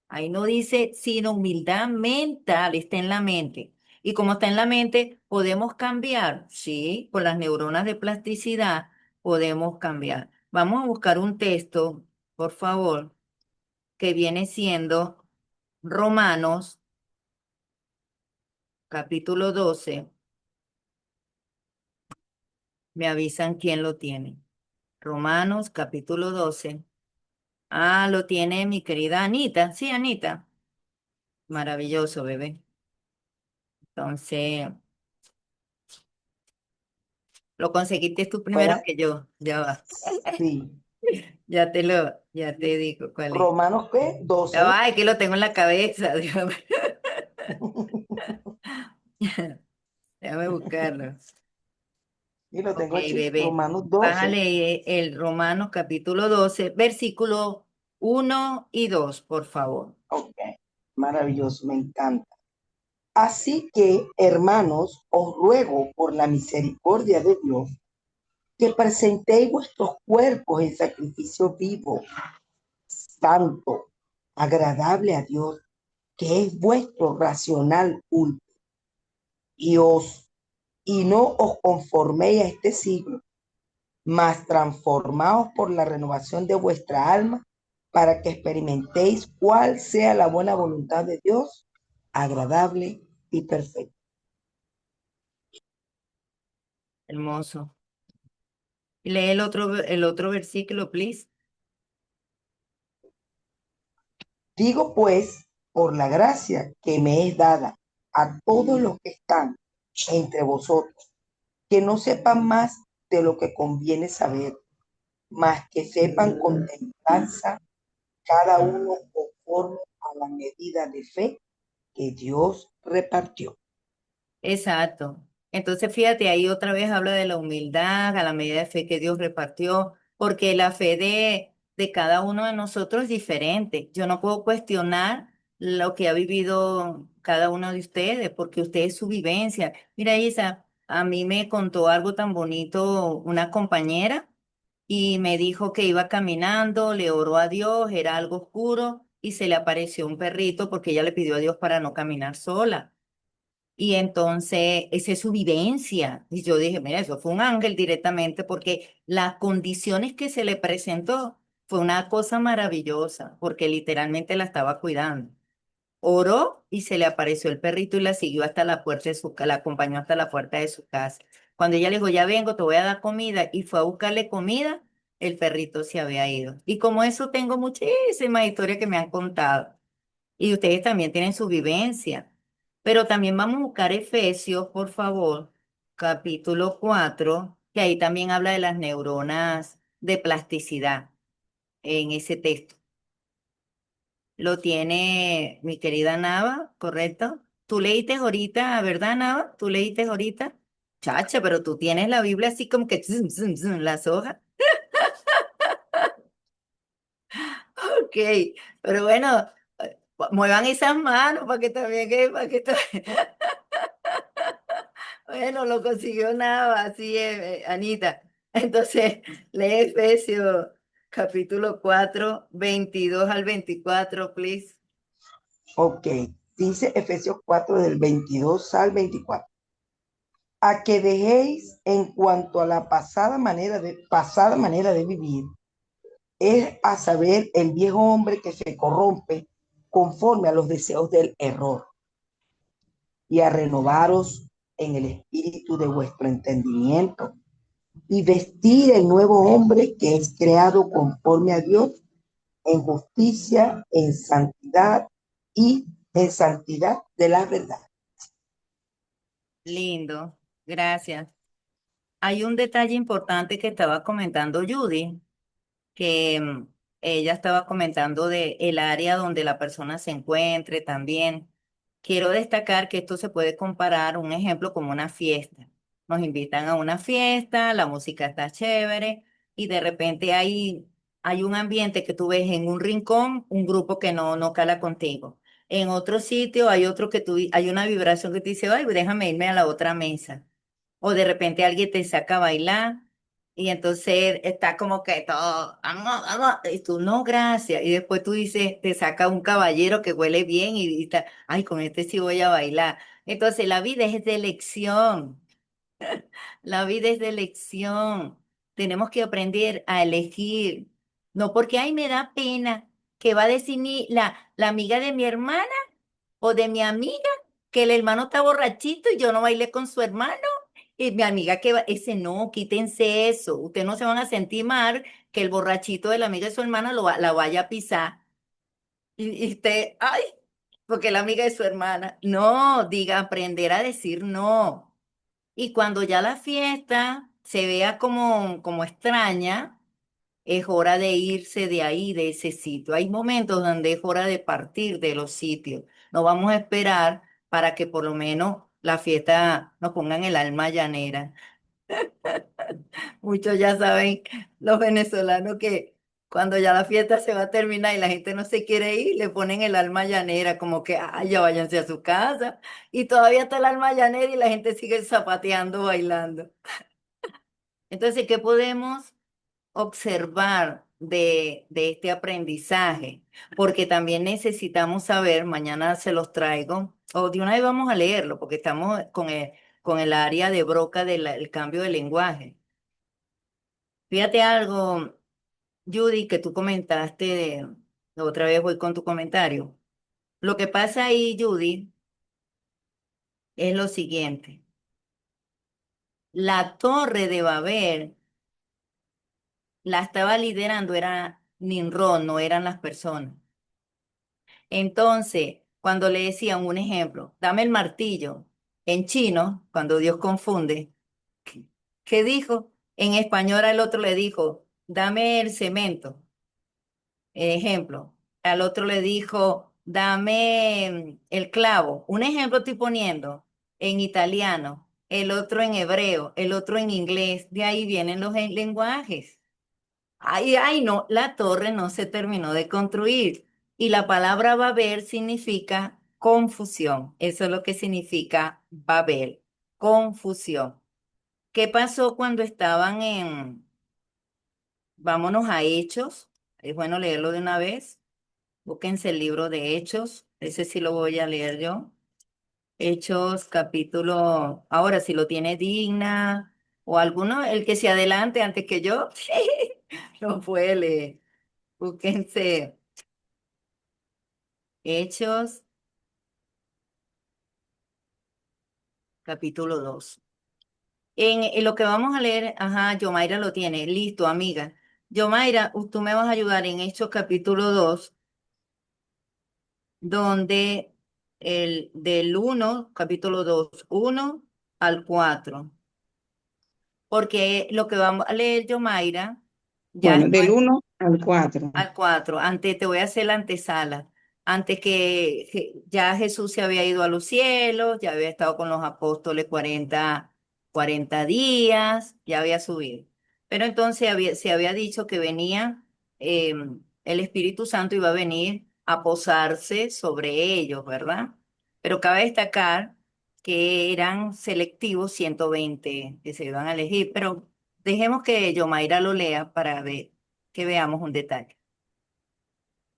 Ahí no dice, sino humildad mental, está en la mente. Y como está en la mente, podemos cambiar. Sí, con las neuronas de plasticidad podemos cambiar. Vamos a buscar un texto, por favor, que viene siendo Romanos, capítulo 12. Me avisan quién lo tiene. Romanos capítulo 12. Ah, lo tiene mi querida Anita. Sí, Anita. Maravilloso, bebé. Entonces, lo conseguiste tú primero Buenas, que yo. Ya va. sí. Ya te digo cuál es. Romanos, ¿qué? Ya 12. va, es que lo tengo en la cabeza. Déjame buscarlo. Y lo Ok, tengo aquí. bebé. Romanos Bájale 12. el Romanos capítulo 12, versículo 1 y 2, por favor. Ok, maravilloso, me encanta. Así que, hermanos, os ruego por la misericordia de Dios que presentéis vuestros cuerpos en sacrificio vivo, santo, agradable a Dios, que es vuestro racional culto. Y y no os conforméis a este siglo, mas transformaos por la renovación de vuestra alma, para que experimentéis cuál sea la buena voluntad de Dios, agradable y perfecta. Hermoso. Lee el otro versículo, please. Digo pues, por la gracia que me es dada a todos los que están entre vosotros, que no sepan más de lo que conviene saber, mas que sepan con templanza cada uno conforme a la medida de fe que Dios repartió. Exacto. Entonces, fíjate, ahí otra vez habla de la humildad, a la medida de fe que Dios repartió, porque la fe de cada uno de nosotros es diferente. Yo no puedo cuestionar lo que ha vivido cada uno de ustedes, porque usted es su vivencia. Mira, Isa, a mí me contó algo tan bonito una compañera y me dijo que iba caminando, le oró a Dios, era algo oscuro y se le apareció un perrito porque ella le pidió a Dios para no caminar sola. Y entonces, esa es su vivencia. Y yo dije, mira, eso fue un ángel directamente porque las condiciones que se le presentó fue una cosa maravillosa, porque literalmente la estaba cuidando. oró y se le apareció el perrito y la siguió hasta la puerta de su casa, la acompañó hasta la puerta de su casa. Cuando ella le dijo, ya vengo, te voy a dar comida, y fue a buscarle comida, el perrito se había ido. Y como eso tengo muchísimas historias que me han contado. Y ustedes también tienen su vivencia. Pero también vamos a buscar Efesios, por favor, capítulo 4, que ahí también habla de las neuronas de plasticidad en ese texto. Lo tiene mi querida Nava, ¿correcto? Tú leíste ahorita, ¿verdad, Nava? Tú leíste ahorita. Chacha, pero tú tienes la Biblia así como que las hojas. Ok, pero bueno, muevan esas manos para que también, bueno, lo consiguió Nava, así es, Anita. Entonces, lee Efesios capítulo 4, 22 al 24, please. Ok, dice Efesios 4 del 22 al 24. A que dejéis en cuanto a la pasada manera de vivir, es a saber el viejo hombre que se corrompe conforme a los deseos del error y a renovaros en el espíritu de vuestro entendimiento y vestir el nuevo hombre que es creado conforme a Dios en justicia, y en santidad de la verdad. Lindo, gracias. Hay un detalle importante que estaba comentando Judy, que ella estaba comentando de el área donde la persona se encuentre también. Quiero destacar que esto se puede comparar, un ejemplo, como una fiesta. Nos invitan a una fiesta, la música está chévere y de repente hay un ambiente que tú ves en un rincón, un grupo que no cala contigo. En otro sitio hay otro que hay una vibración que te dice, ay, déjame irme a la otra mesa. O de repente alguien te saca a bailar y entonces está como que todo, vamos, vamos, y tú no, gracias. Y después tú dices, te saca un caballero que huele bien y está, ay, con este sí voy a bailar. Entonces la vida es de elección, la vida es de elección. Tenemos que aprender a elegir, no porque, ay, me da pena que va a decir la amiga de mi hermana o de mi amiga que el hermano está borrachito y yo no bailé con su hermano. Y mi amiga que va, ese no, quítense eso. Ustedes no se van a sentir mal que el borrachito de la amiga de su hermana la vaya a pisar. Y usted, ay, porque la amiga de su hermana. No, diga, aprender a decir no. Y cuando ya la fiesta se vea como extraña, es hora de irse de ahí, de ese sitio. Hay momentos donde es hora de partir de los sitios. No vamos a esperar para que por lo menos la fiesta nos pongan el alma llanera. Muchos ya saben, los venezolanos, que cuando ya la fiesta se va a terminar y la gente no se quiere ir, le ponen el alma llanera, como que, ay, ya váyanse a su casa. Y todavía está el alma llanera y la gente sigue zapateando, bailando. Entonces, ¿qué podemos observar de este aprendizaje? Porque también necesitamos saber, mañana se los traigo, o de una vez vamos a leerlo, porque estamos con el área de Broca del cambio de lenguaje. Fíjate algo, Judy, que tú comentaste, otra vez voy con tu comentario. Lo que pasa ahí, Judy, es lo siguiente. La torre de Babel la estaba liderando, era Nimrod, no eran las personas. Entonces, cuando le decían un ejemplo, dame el martillo, en chino, cuando Dios confunde, ¿qué dijo? En español al otro le dijo, dame el cemento. Ejemplo, al otro le dijo, dame el clavo. Un ejemplo estoy poniendo en italiano, el otro en hebreo, el otro en inglés. De ahí vienen los lenguajes. Ay, ay, no, la torre no se terminó de construir. Y la palabra Babel significa confusión. Eso es lo que significa Babel, confusión. ¿Qué pasó cuando estaban vámonos a Hechos? Es bueno leerlo de una vez. Búsquense el libro de Hechos. Ese sí lo voy a leer yo. Hechos, capítulo. Ahora, si lo tiene Digna o alguno, el que se adelante antes que yo, lo puede leer. Búsquense Hechos. capítulo 2. En lo que vamos a leer, ajá, Yomaira lo tiene, listo, amiga. Yomaira, tú me vas a ayudar en Hechos capítulo 2, donde el del 1, capítulo 2, 1 al 4. Porque lo que vamos a leer, Yomaira, ya Bueno, no del es 1 al 4. al 4. Antes te voy a hacer la antesala. Antes que ya Jesús se había ido a los cielos, ya había estado con los apóstoles 40 días, ya había subido. Pero entonces se había dicho que venía, eh, el Espíritu Santo iba a venir a posarse sobre ellos, ¿verdad? Pero cabe destacar que eran selectivos 120 que se iban a elegir, pero dejemos que Yomaira lo lea para ver, que veamos un detalle.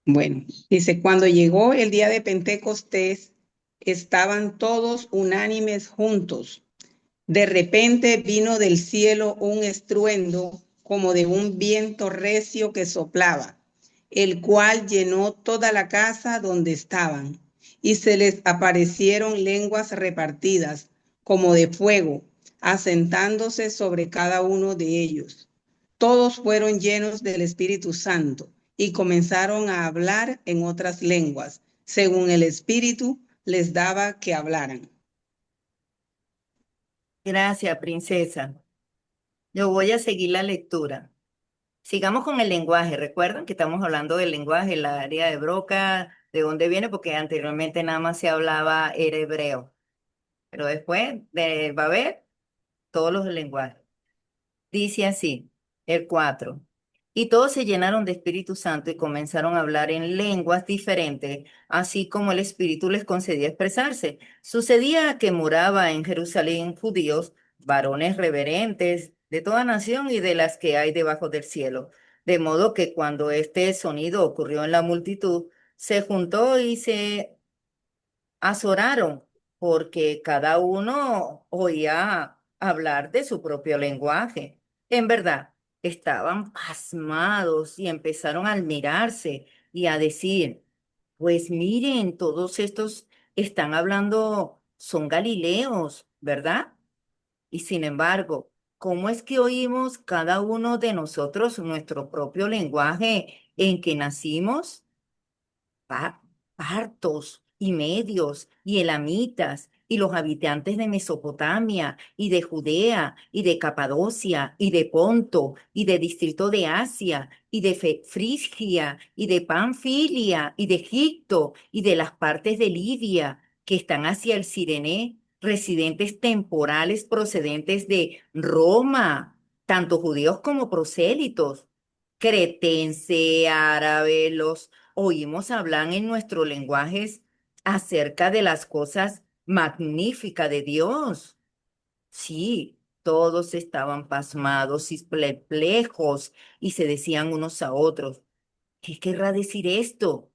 Bueno, dice, cuando llegó el día de Pentecostés, estaban todos unánimes juntos. De repente vino del cielo un estruendo como de un viento recio que soplaba, el cual llenó toda la casa donde estaban, y se les aparecieron lenguas repartidas como de fuego, asentándose sobre cada uno de ellos. Todos fueron llenos del Espíritu Santo y comenzaron a hablar en otras lenguas, según el Espíritu les daba que hablaran. Gracias, princesa. Yo voy a seguir la lectura. Sigamos con el lenguaje. Recuerdan que estamos hablando del lenguaje, la área de Broca, de dónde viene, porque anteriormente nada más se hablaba era hebreo, pero después va a haber todos los lenguajes. Dice así, el 4. Y todos se llenaron de Espíritu Santo y comenzaron a hablar en lenguas diferentes, así como el Espíritu les concedía expresarse. Sucedía que moraba en Jerusalén judíos, varones reverentes de toda nación y de las que hay debajo del cielo. De modo que cuando este sonido ocurrió en la multitud, se juntó y se azoraron, porque cada uno oía hablar de su propio lenguaje. En verdad, estaban pasmados y empezaron a admirarse y a decir, pues miren, todos estos están hablando, son galileos, ¿verdad? Y sin embargo, ¿cómo es que oímos cada uno de nosotros nuestro propio lenguaje en que nacimos? pa- Partos y medios y elamitas y los habitantes de Mesopotamia y de Judea y de Capadocia y de Ponto y de distrito de Asia y de Frigia y de Panfilia y de Egipto y de las partes de Libia que están hacia el Cirené, residentes temporales procedentes de Roma, tanto judíos como prosélitos, cretense, árabe, los oímos hablar en nuestros lenguajes acerca de las cosas magníficas de Dios. Sí, todos estaban pasmados y perplejos y se decían unos a otros, ¿qué querrá decir esto?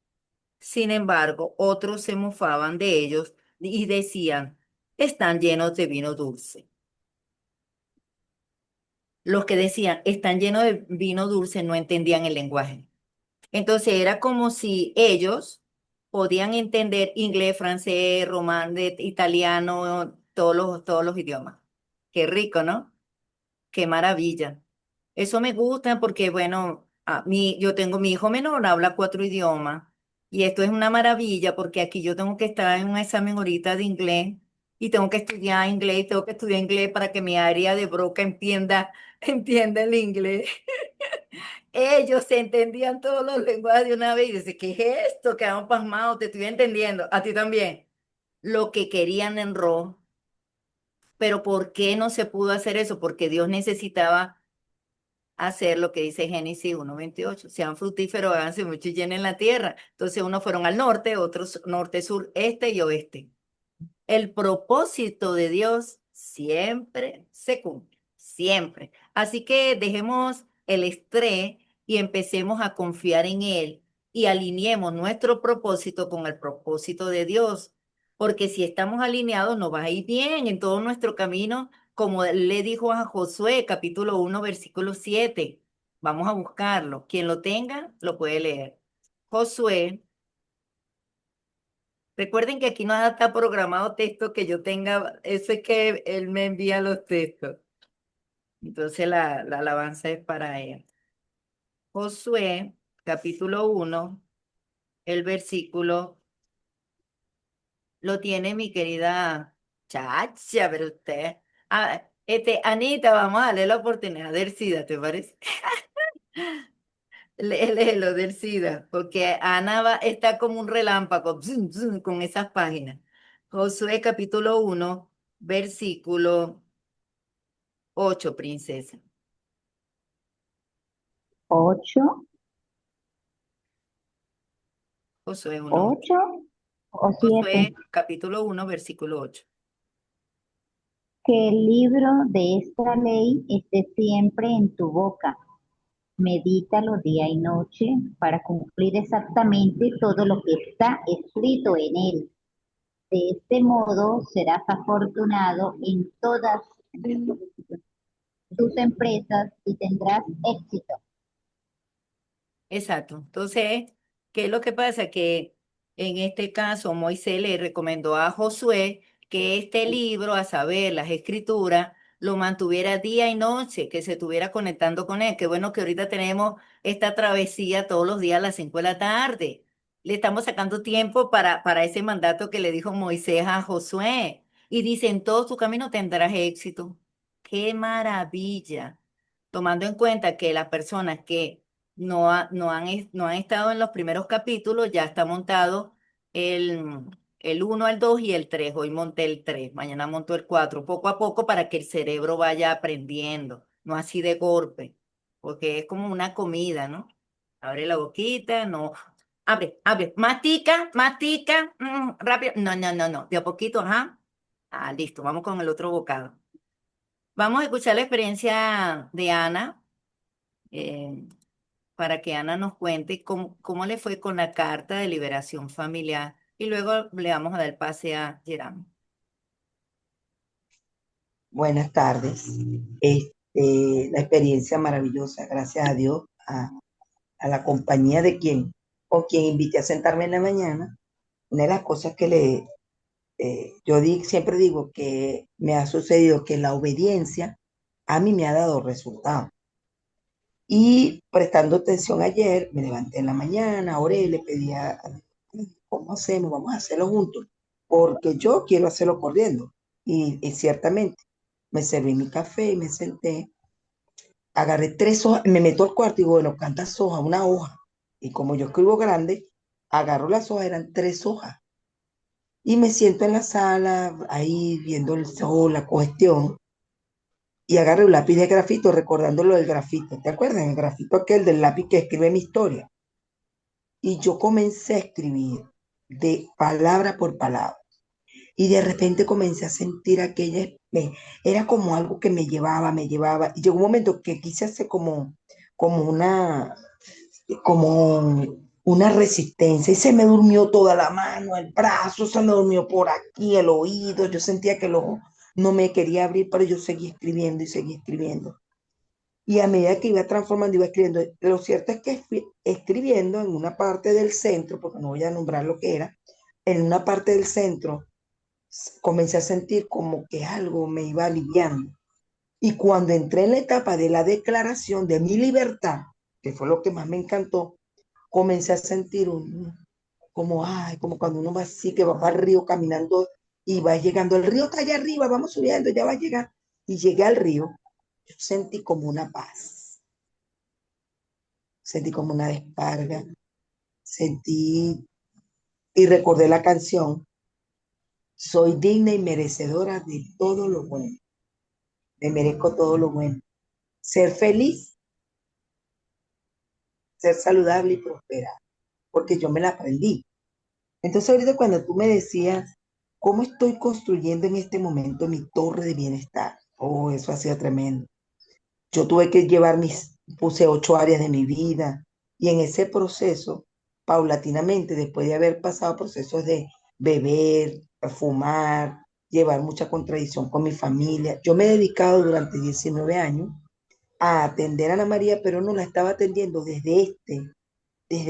Sin embargo, otros se mofaban de ellos y decían, están llenos de vino dulce. Los que decían, están llenos de vino dulce, no entendían el lenguaje. Entonces era como si ellos podían entender inglés, francés, román, italiano, todos los idiomas. Qué rico, ¿no? Qué maravilla. Eso me gusta porque, bueno, yo tengo mi hijo menor, habla 4 idiomas. Y esto es una maravilla porque aquí yo tengo que estar en un examen ahorita de inglés y tengo que estudiar inglés, tengo que estudiar inglés para que mi área de broca entienda, entienda el inglés. Ellos se entendían todos los lenguajes de una vez y dice, ¿qué es esto? Quedamos pasmados, te estoy entendiendo. A ti también. Lo que querían en Ro, pero ¿por qué no se pudo hacer eso? Porque Dios necesitaba hacer lo que dice Génesis 1:28. Sean fructíferos, háganse mucho y llenen la tierra. Entonces unos fueron al norte, otros norte, sur, este y oeste. El propósito de Dios siempre se cumple, siempre. Así que dejemos el estrés y empecemos a confiar en Él y alineemos nuestro propósito con el propósito de Dios. Porque si estamos alineados, nos va a ir bien en todo nuestro camino, como le dijo a Josué, capítulo 1, versículo 7. Vamos a buscarlo. Quien lo tenga, lo puede leer. Josué Recuerden que aquí no está programado texto que yo tenga, eso es que él me envía los textos. Entonces la alabanza es para él. Josué, capítulo 1, el versículo, lo tiene mi querida Chacha, pero usted. Anita, vamos a darle la oportunidad del SIDA, ¿te parece? Léelo del SIDA, porque está como un relámpago zum, zum, con esas páginas. Josué capítulo 1, versículo 8, princesa. 8, Josué 1:8. 8 o 7. Josué capítulo 1, versículo 8. Que el libro de esta ley esté siempre en tu boca. Medítalo día y noche para cumplir exactamente todo lo que está escrito en él. De este modo serás afortunado en todas tus empresas y tendrás éxito. Exacto. Entonces, ¿qué es lo que pasa? Que en este caso Moisés le recomendó a Josué que este libro, a saber, las escrituras, lo mantuviera día y noche, que se estuviera conectando con él. Qué bueno que ahorita tenemos esta travesía todos los días a las 5 de la tarde. Le estamos sacando tiempo para ese mandato que le dijo Moisés a Josué. Y dice, en todo tu camino tendrás éxito. ¡Qué maravilla! Tomando en cuenta que las personas que no han estado en los primeros capítulos, ya está montado el, el 1, el 2 y el 3. Hoy monté el 3, mañana monto el 4, poco a poco para que el cerebro vaya aprendiendo, no así de golpe, porque es como una comida, ¿no? Abre la boquita, no. Abre, abre, mastica, mastica, rápido. No, no, no, no, de a poquito, ajá. Ah, listo, vamos con el otro bocado. Vamos a escuchar la experiencia de Ana. eh, para que Ana nos cuente cómo le fue con la carta de liberación familiar y luego le vamos a dar pase a Gerardo. Buenas tardes. La experiencia maravillosa, gracias a Dios, a la compañía de o quien invité a sentarme en la mañana. Una de las cosas que siempre digo que me ha sucedido que la obediencia a mí me ha dado resultados. Y prestando atención ayer, me levanté en la mañana, oré, le pedí ¿cómo hacemos? Vamos a hacerlo juntos, porque yo quiero hacerlo corriendo. Y ciertamente, me serví mi café y me senté, agarré 3 hojas, me meto al cuarto y digo, bueno, ¿cuántas hojas? Una hoja. Y como yo escribo grande, agarro las hojas, eran 3 hojas. Y me siento en la sala, ahí viendo el sol, la cuestión, y agarré un lápiz de grafito, recordando lo del grafito. ¿Te acuerdas? El grafito aquel del lápiz que escribe mi historia. Y yo comencé a escribir de palabra por palabra. Y de repente comencé a sentir era como algo que me llevaba. Y llegó un momento que quise hacer como como una resistencia. Y se me durmió toda la mano, el brazo, se me durmió por aquí, el oído. Yo sentía que el ojo no me quería abrir, pero yo seguí escribiendo y seguí escribiendo. Y a medida que iba transformando, iba escribiendo. Lo cierto es que fui escribiendo en una parte del centro, porque no voy a nombrar lo que era, en una parte del centro comencé a sentir como que algo me iba aliviando. Y cuando entré en la etapa de la declaración de mi libertad, que fue lo que más me encantó, comencé a sentir como cuando uno va así, que va para el río caminando y va llegando, el río está allá arriba, vamos subiendo, ya va a llegar. Y llegué al río, yo sentí como una paz, sentí como una descarga, sentí y recordé la canción, soy digna y merecedora de todo lo bueno, me merezco todo lo bueno, ser feliz, ser saludable y prosperar, porque yo me la aprendí. Entonces ahorita cuando tú me decías, ¿cómo estoy construyendo en este momento mi torre de bienestar? Oh, eso ha sido tremendo. Yo tuve que puse 8 áreas de mi vida y en ese proceso, paulatinamente, después de haber pasado procesos de beber, fumar, llevar mucha contradicción con mi familia, yo me he dedicado durante 19 años a atender a Ana María, pero no la estaba atendiendo desde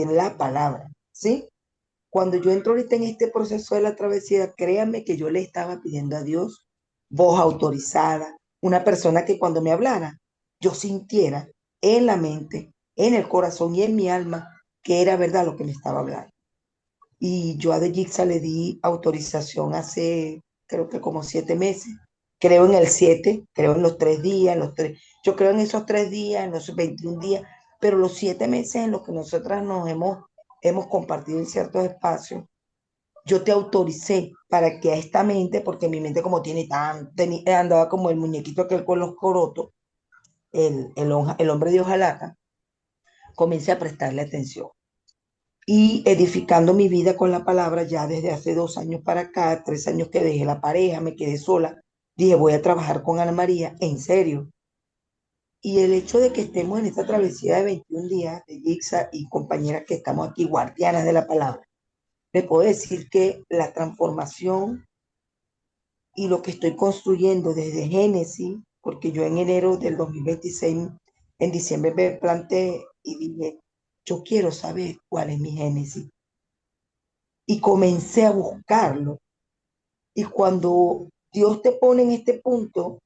la palabra, ¿sí? Cuando yo entro ahorita en este proceso de la travesía, créanme que yo le estaba pidiendo a Dios voz autorizada, una persona que cuando me hablara, yo sintiera en la mente, en el corazón y en mi alma que era verdad lo que me estaba hablando. Y yo a De Yixa le di autorización hace, creo que como 7 meses. Creo en el 7, creo en los 3 días, yo creo en esos 3 días, en los 21 días, pero los 7 meses en los que nosotras hemos compartido en ciertos espacios, yo te autoricé para que a esta mente, porque mi mente como tiene andaba como el muñequito aquel con los corotos, el hombre de hojalata, comencé a prestarle atención y edificando mi vida con la palabra ya desde hace 2 años para acá, 3 años que dejé la pareja, me quedé sola, dije voy a trabajar con Ana María, en serio. Y el hecho de que estemos en esta travesía de 21 días de Yixa y compañeras que estamos aquí, guardianas de la palabra, le puedo decir que la transformación y lo que estoy construyendo desde Génesis, porque yo en enero del 2026, en diciembre me planté y dije, yo quiero saber cuál es mi Génesis. Y comencé a buscarlo. Y cuando Dios te pone en este punto,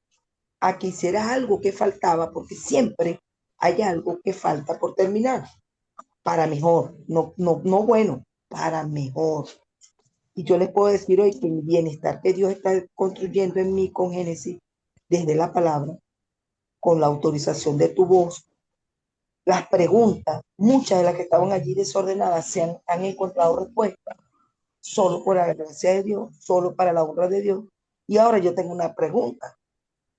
a que hicieras algo que faltaba, porque siempre hay algo que falta por terminar, para mejor, no, no, no bueno, para mejor. Y yo les puedo decir hoy que el bienestar que Dios está construyendo en mí con Génesis, desde la palabra, con la autorización de tu voz, las preguntas, muchas de las que estaban allí desordenadas, han encontrado respuesta, solo por la gracia de Dios, solo para la honra de Dios. Y ahora yo tengo una pregunta.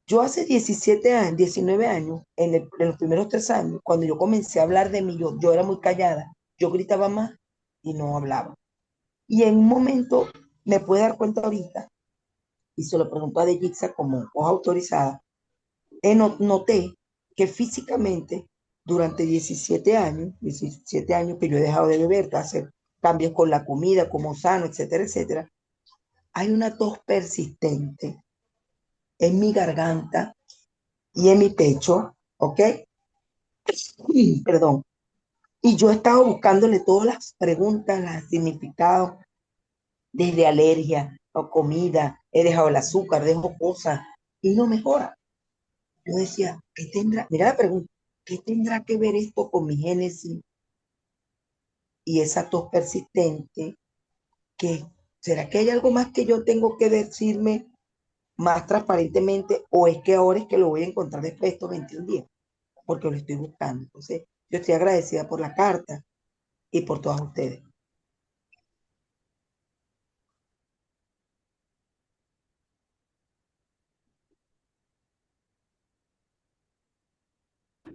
Yo hace 17 años, 19 años, en los primeros 3 años, cuando yo comencé a hablar de mí, yo era muy callada, yo gritaba más y no hablaba. Y en un momento me pude dar cuenta ahorita, y se lo pregunto a De Yixa como voz autorizada, noté que físicamente durante 17 años que yo he dejado de beber, de hacer cambios con la comida, como sano, etcétera, etcétera, hay una tos persistente en mi garganta y en mi pecho, ¿ok? Perdón. Y yo he estado buscándole todas las preguntas, los significados, desde alergia o comida, he dejado el azúcar, dejo cosas y no mejora. Yo decía, ¿qué tendrá? Mira la pregunta, ¿qué tendrá que ver esto con mi génesis y esa tos persistente? ¿Qué? ¿Será que hay algo más que yo tengo que decirme más transparentemente o es que ahora es que lo voy a encontrar después de estos 21 días? Porque lo estoy buscando. Entonces, yo estoy agradecida por la carta y por todas ustedes.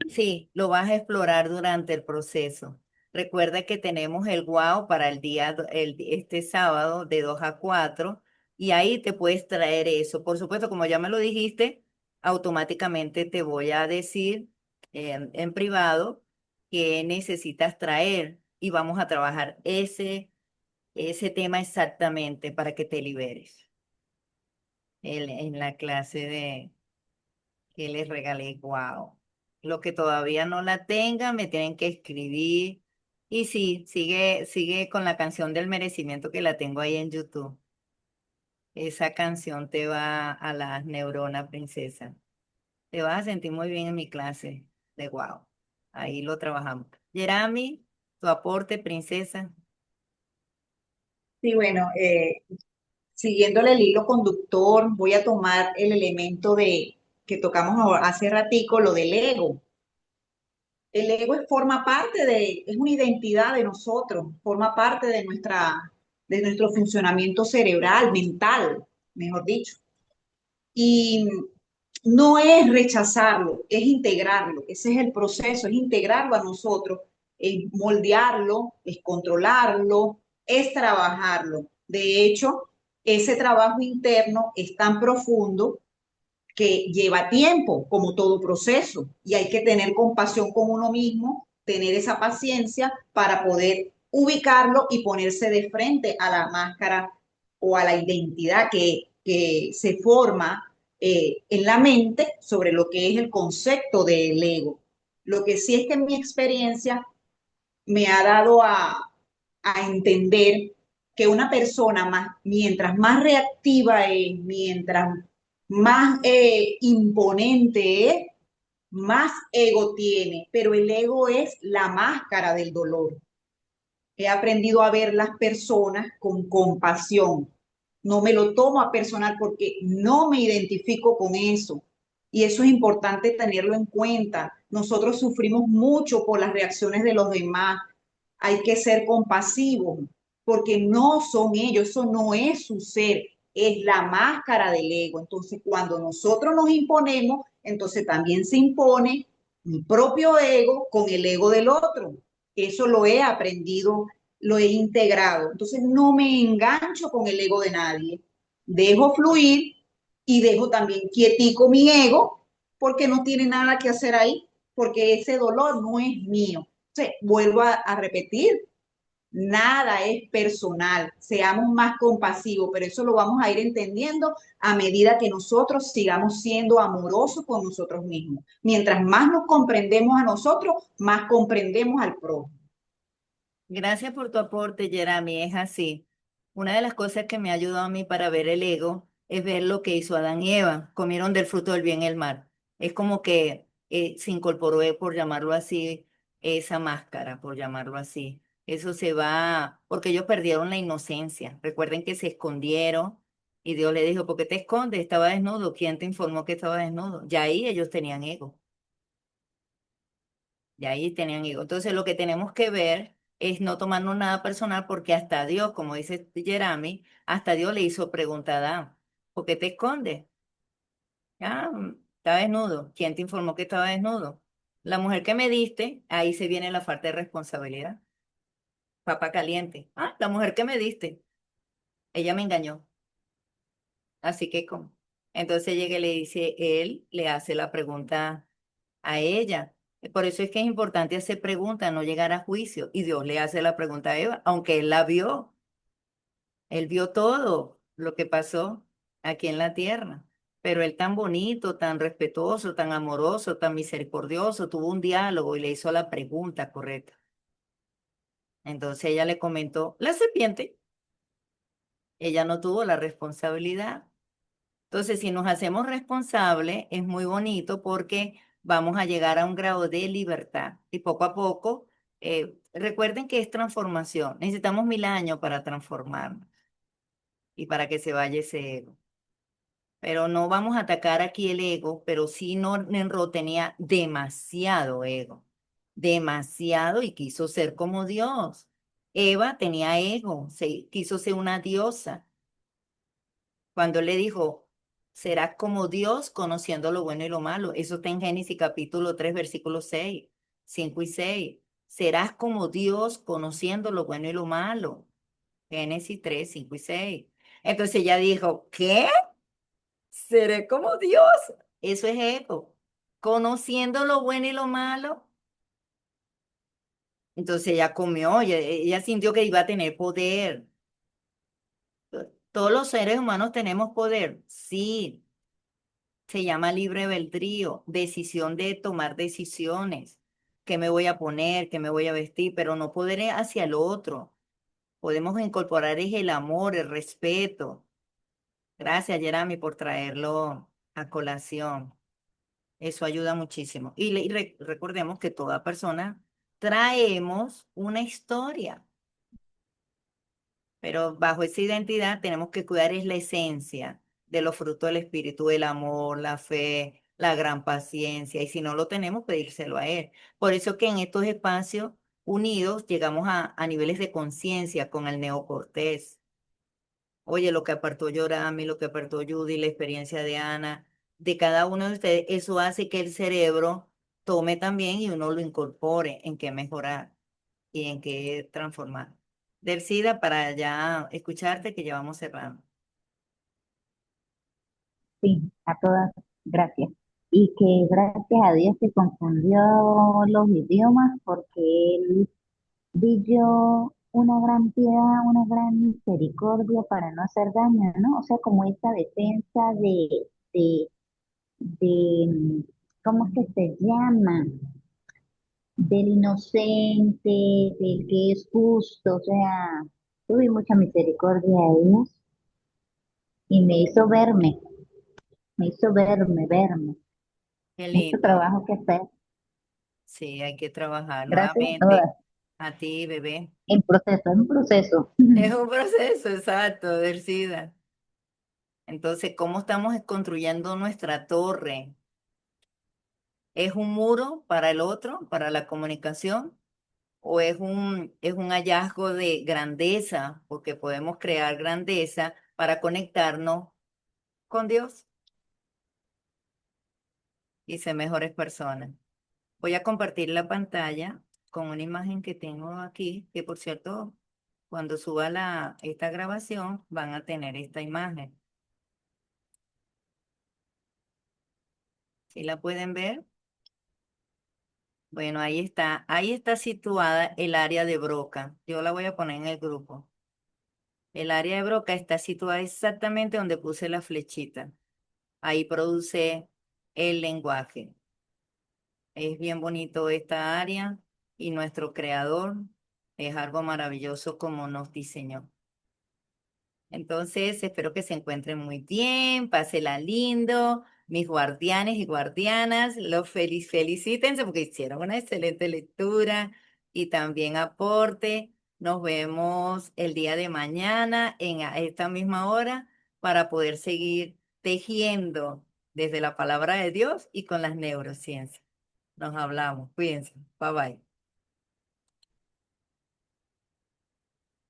Sí, lo vas a explorar durante el proceso. Recuerda que tenemos el wow para el día, este sábado de 2 a 4 y ahí te puedes traer eso. Por supuesto, como ya me lo dijiste, automáticamente te voy a decir en privado qué necesitas traer y vamos a trabajar ese tema exactamente para que te liberes en la clase que les regalé. Wow. Los que todavía no la tengan, me tienen que escribir. Y sí, sigue con la canción del merecimiento que la tengo ahí en YouTube. Esa canción te va a las neuronas, princesa. Te vas a sentir muy bien en mi clase de wow. Ahí lo trabajamos. Yerami, tu aporte, princesa. Sí, bueno, siguiéndole el hilo conductor, voy a tomar el elemento de que tocamos hace ratico, lo del ego. El ego forma parte es una identidad de nosotros, forma parte de nuestro funcionamiento cerebral, mental, mejor dicho. Y no es rechazarlo, es integrarlo. Ese es el proceso, es integrarlo a nosotros, es moldearlo, es controlarlo, es trabajarlo. De hecho, ese trabajo interno es tan profundo que lleva tiempo, como todo proceso, y hay que tener compasión con uno mismo, tener esa paciencia para poder ubicarlo y ponerse de frente a la máscara o a la identidad que se forma en la mente sobre lo que es el concepto del ego. Lo que sí es que en mi experiencia me ha dado a entender que una persona más, mientras más reactiva es, mientras más imponente es, más ego tiene, pero el ego es la máscara del dolor. He aprendido a ver las personas con compasión. No me lo tomo a personal porque no me identifico con eso. Y eso es importante tenerlo en cuenta. Nosotros sufrimos mucho por las reacciones de los demás. Hay que ser compasivos porque no son ellos, eso no es su ser, es la máscara del ego. Entonces, cuando nosotros nos imponemos, entonces también se impone mi propio ego con el ego del otro. Eso lo he aprendido, lo he integrado. Entonces no me engancho con el ego de nadie. Dejo fluir y dejo también quietico mi ego porque no tiene nada que hacer ahí, porque ese dolor no es mío. Entonces, vuelvo a repetir, nada es personal, seamos más compasivos, pero eso lo vamos a ir entendiendo a medida que nosotros sigamos siendo amorosos con nosotros mismos. Mientras más nos comprendemos a nosotros, más comprendemos al prójimo. Gracias por tu aporte, Jeremy. Es así. Una de las cosas que me ha ayudado a mí para ver el ego es ver lo que hizo Adán y Eva. Comieron del fruto del bien y el mal. Es como que se incorporó, por llamarlo así, esa máscara, por llamarlo así. Eso se va, porque ellos perdieron la inocencia. Recuerden que se escondieron y Dios le dijo, ¿por qué te escondes? Estaba desnudo. ¿Quién te informó que estaba desnudo? Ya ahí ellos tenían ego. Y ahí tenían ego. Entonces, lo que tenemos que ver es no tomarnos nada personal porque hasta Dios, como dice Jeremy, hasta Dios le hizo pregunta a Adán, ¿por qué te escondes? Ah, está desnudo. ¿Quién te informó que estaba desnudo? La mujer que me diste, ahí se viene la falta de responsabilidad. Papa caliente. Ah, la mujer que me diste, ella me engañó. Así que, ¿cómo? Entonces llega y le dice, él le hace la pregunta a ella. Por eso es que es importante hacer preguntas, no llegar a juicio. Y Dios le hace la pregunta a Eva, aunque él la vio, él vio todo lo que pasó aquí en la tierra. Pero él tan bonito, tan respetuoso, tan amoroso, tan misericordioso, tuvo un diálogo y le hizo la pregunta correcta. Entonces ella le comentó, la serpiente, ella no tuvo la responsabilidad. Entonces, si nos hacemos responsables, es muy bonito porque vamos a llegar a un grado de libertad y poco a poco, recuerden que es transformación. Necesitamos 1000 años para transformarnos y para que se vaya ese ego. Pero no vamos a atacar aquí el ego, pero sí Nenro tenía demasiado ego, demasiado y quiso ser como Dios. Eva tenía ego, quiso ser una diosa. Cuando él le dijo, serás como Dios conociendo lo bueno y lo malo. Eso está en Génesis capítulo 3 versículos 6, 5 y 6. Serás como Dios conociendo lo bueno y lo malo. Génesis 3, 5 y 6. Entonces ella dijo, ¿qué? ¿Seré como Dios? Eso es ego. Conociendo lo bueno y lo malo. Entonces ella comió, ella sintió que iba a tener poder. ¿Todos los seres humanos tenemos poder? Sí, se llama libre albedrío, decisión de tomar decisiones. ¿Qué me voy a poner? ¿Qué me voy a vestir? Pero no poder ir hacia el otro. Podemos incorporar es el amor, el respeto. Gracias, Jeremy, por traerlo a colación. Eso ayuda muchísimo. Y recordemos que toda persona traemos una historia, pero bajo esa identidad tenemos que cuidar es la esencia de los frutos del espíritu, el amor, la fe, la gran paciencia, y si no lo tenemos, pedírselo a él. Por eso que en estos espacios unidos llegamos a niveles de conciencia con el neocortés. Oye, lo que apartó Yorami, lo que apartó Judy, la experiencia de Ana, de cada uno de ustedes, eso hace que el cerebro tome también y uno lo incorpore en qué mejorar y en qué transformar. Del SIDA para ya escucharte que ya vamos cerrando. Sí, a todas, gracias. Y que gracias a Dios se confundió los idiomas porque Él brilló una gran piedad, una gran misericordia para no hacer daño, ¿no? O sea, como esa defensa de, de, ¿cómo es que se llama? Del inocente, del que es justo, o sea, tuve mucha misericordia de ellos y me hizo verme, Qué mucho lindo. trabajo que hacer. Sí, hay que trabajar Gracias a nuevamente. todas. A ti, bebé. En proceso, en proceso. Es un proceso, exacto, del SIDA. Entonces, ¿cómo estamos construyendo nuestra torre? ¿Es un muro para el otro, para la comunicación? ¿O es un hallazgo de grandeza? Porque podemos crear grandeza para conectarnos con Dios y ser mejores personas. Voy a compartir la pantalla con una imagen que tengo aquí, que por cierto, cuando suba esta grabación, van a tener esta imagen. ¿Sí la pueden ver? Bueno, ahí está. Ahí está situada el área de Broca. Yo la voy a poner en el grupo. El área de Broca está situada exactamente donde puse la flechita. Ahí produce el lenguaje. Es bien bonito esta área y nuestro creador es algo maravilloso como nos diseñó. Entonces, espero que se encuentren muy bien, pásela lindo, mis guardianes y guardianas, felicítense porque hicieron una excelente lectura y también aporte. Nos vemos el día de mañana a esta misma hora para poder seguir tejiendo desde la palabra de Dios y con las neurociencias. Nos hablamos, cuídense, bye bye.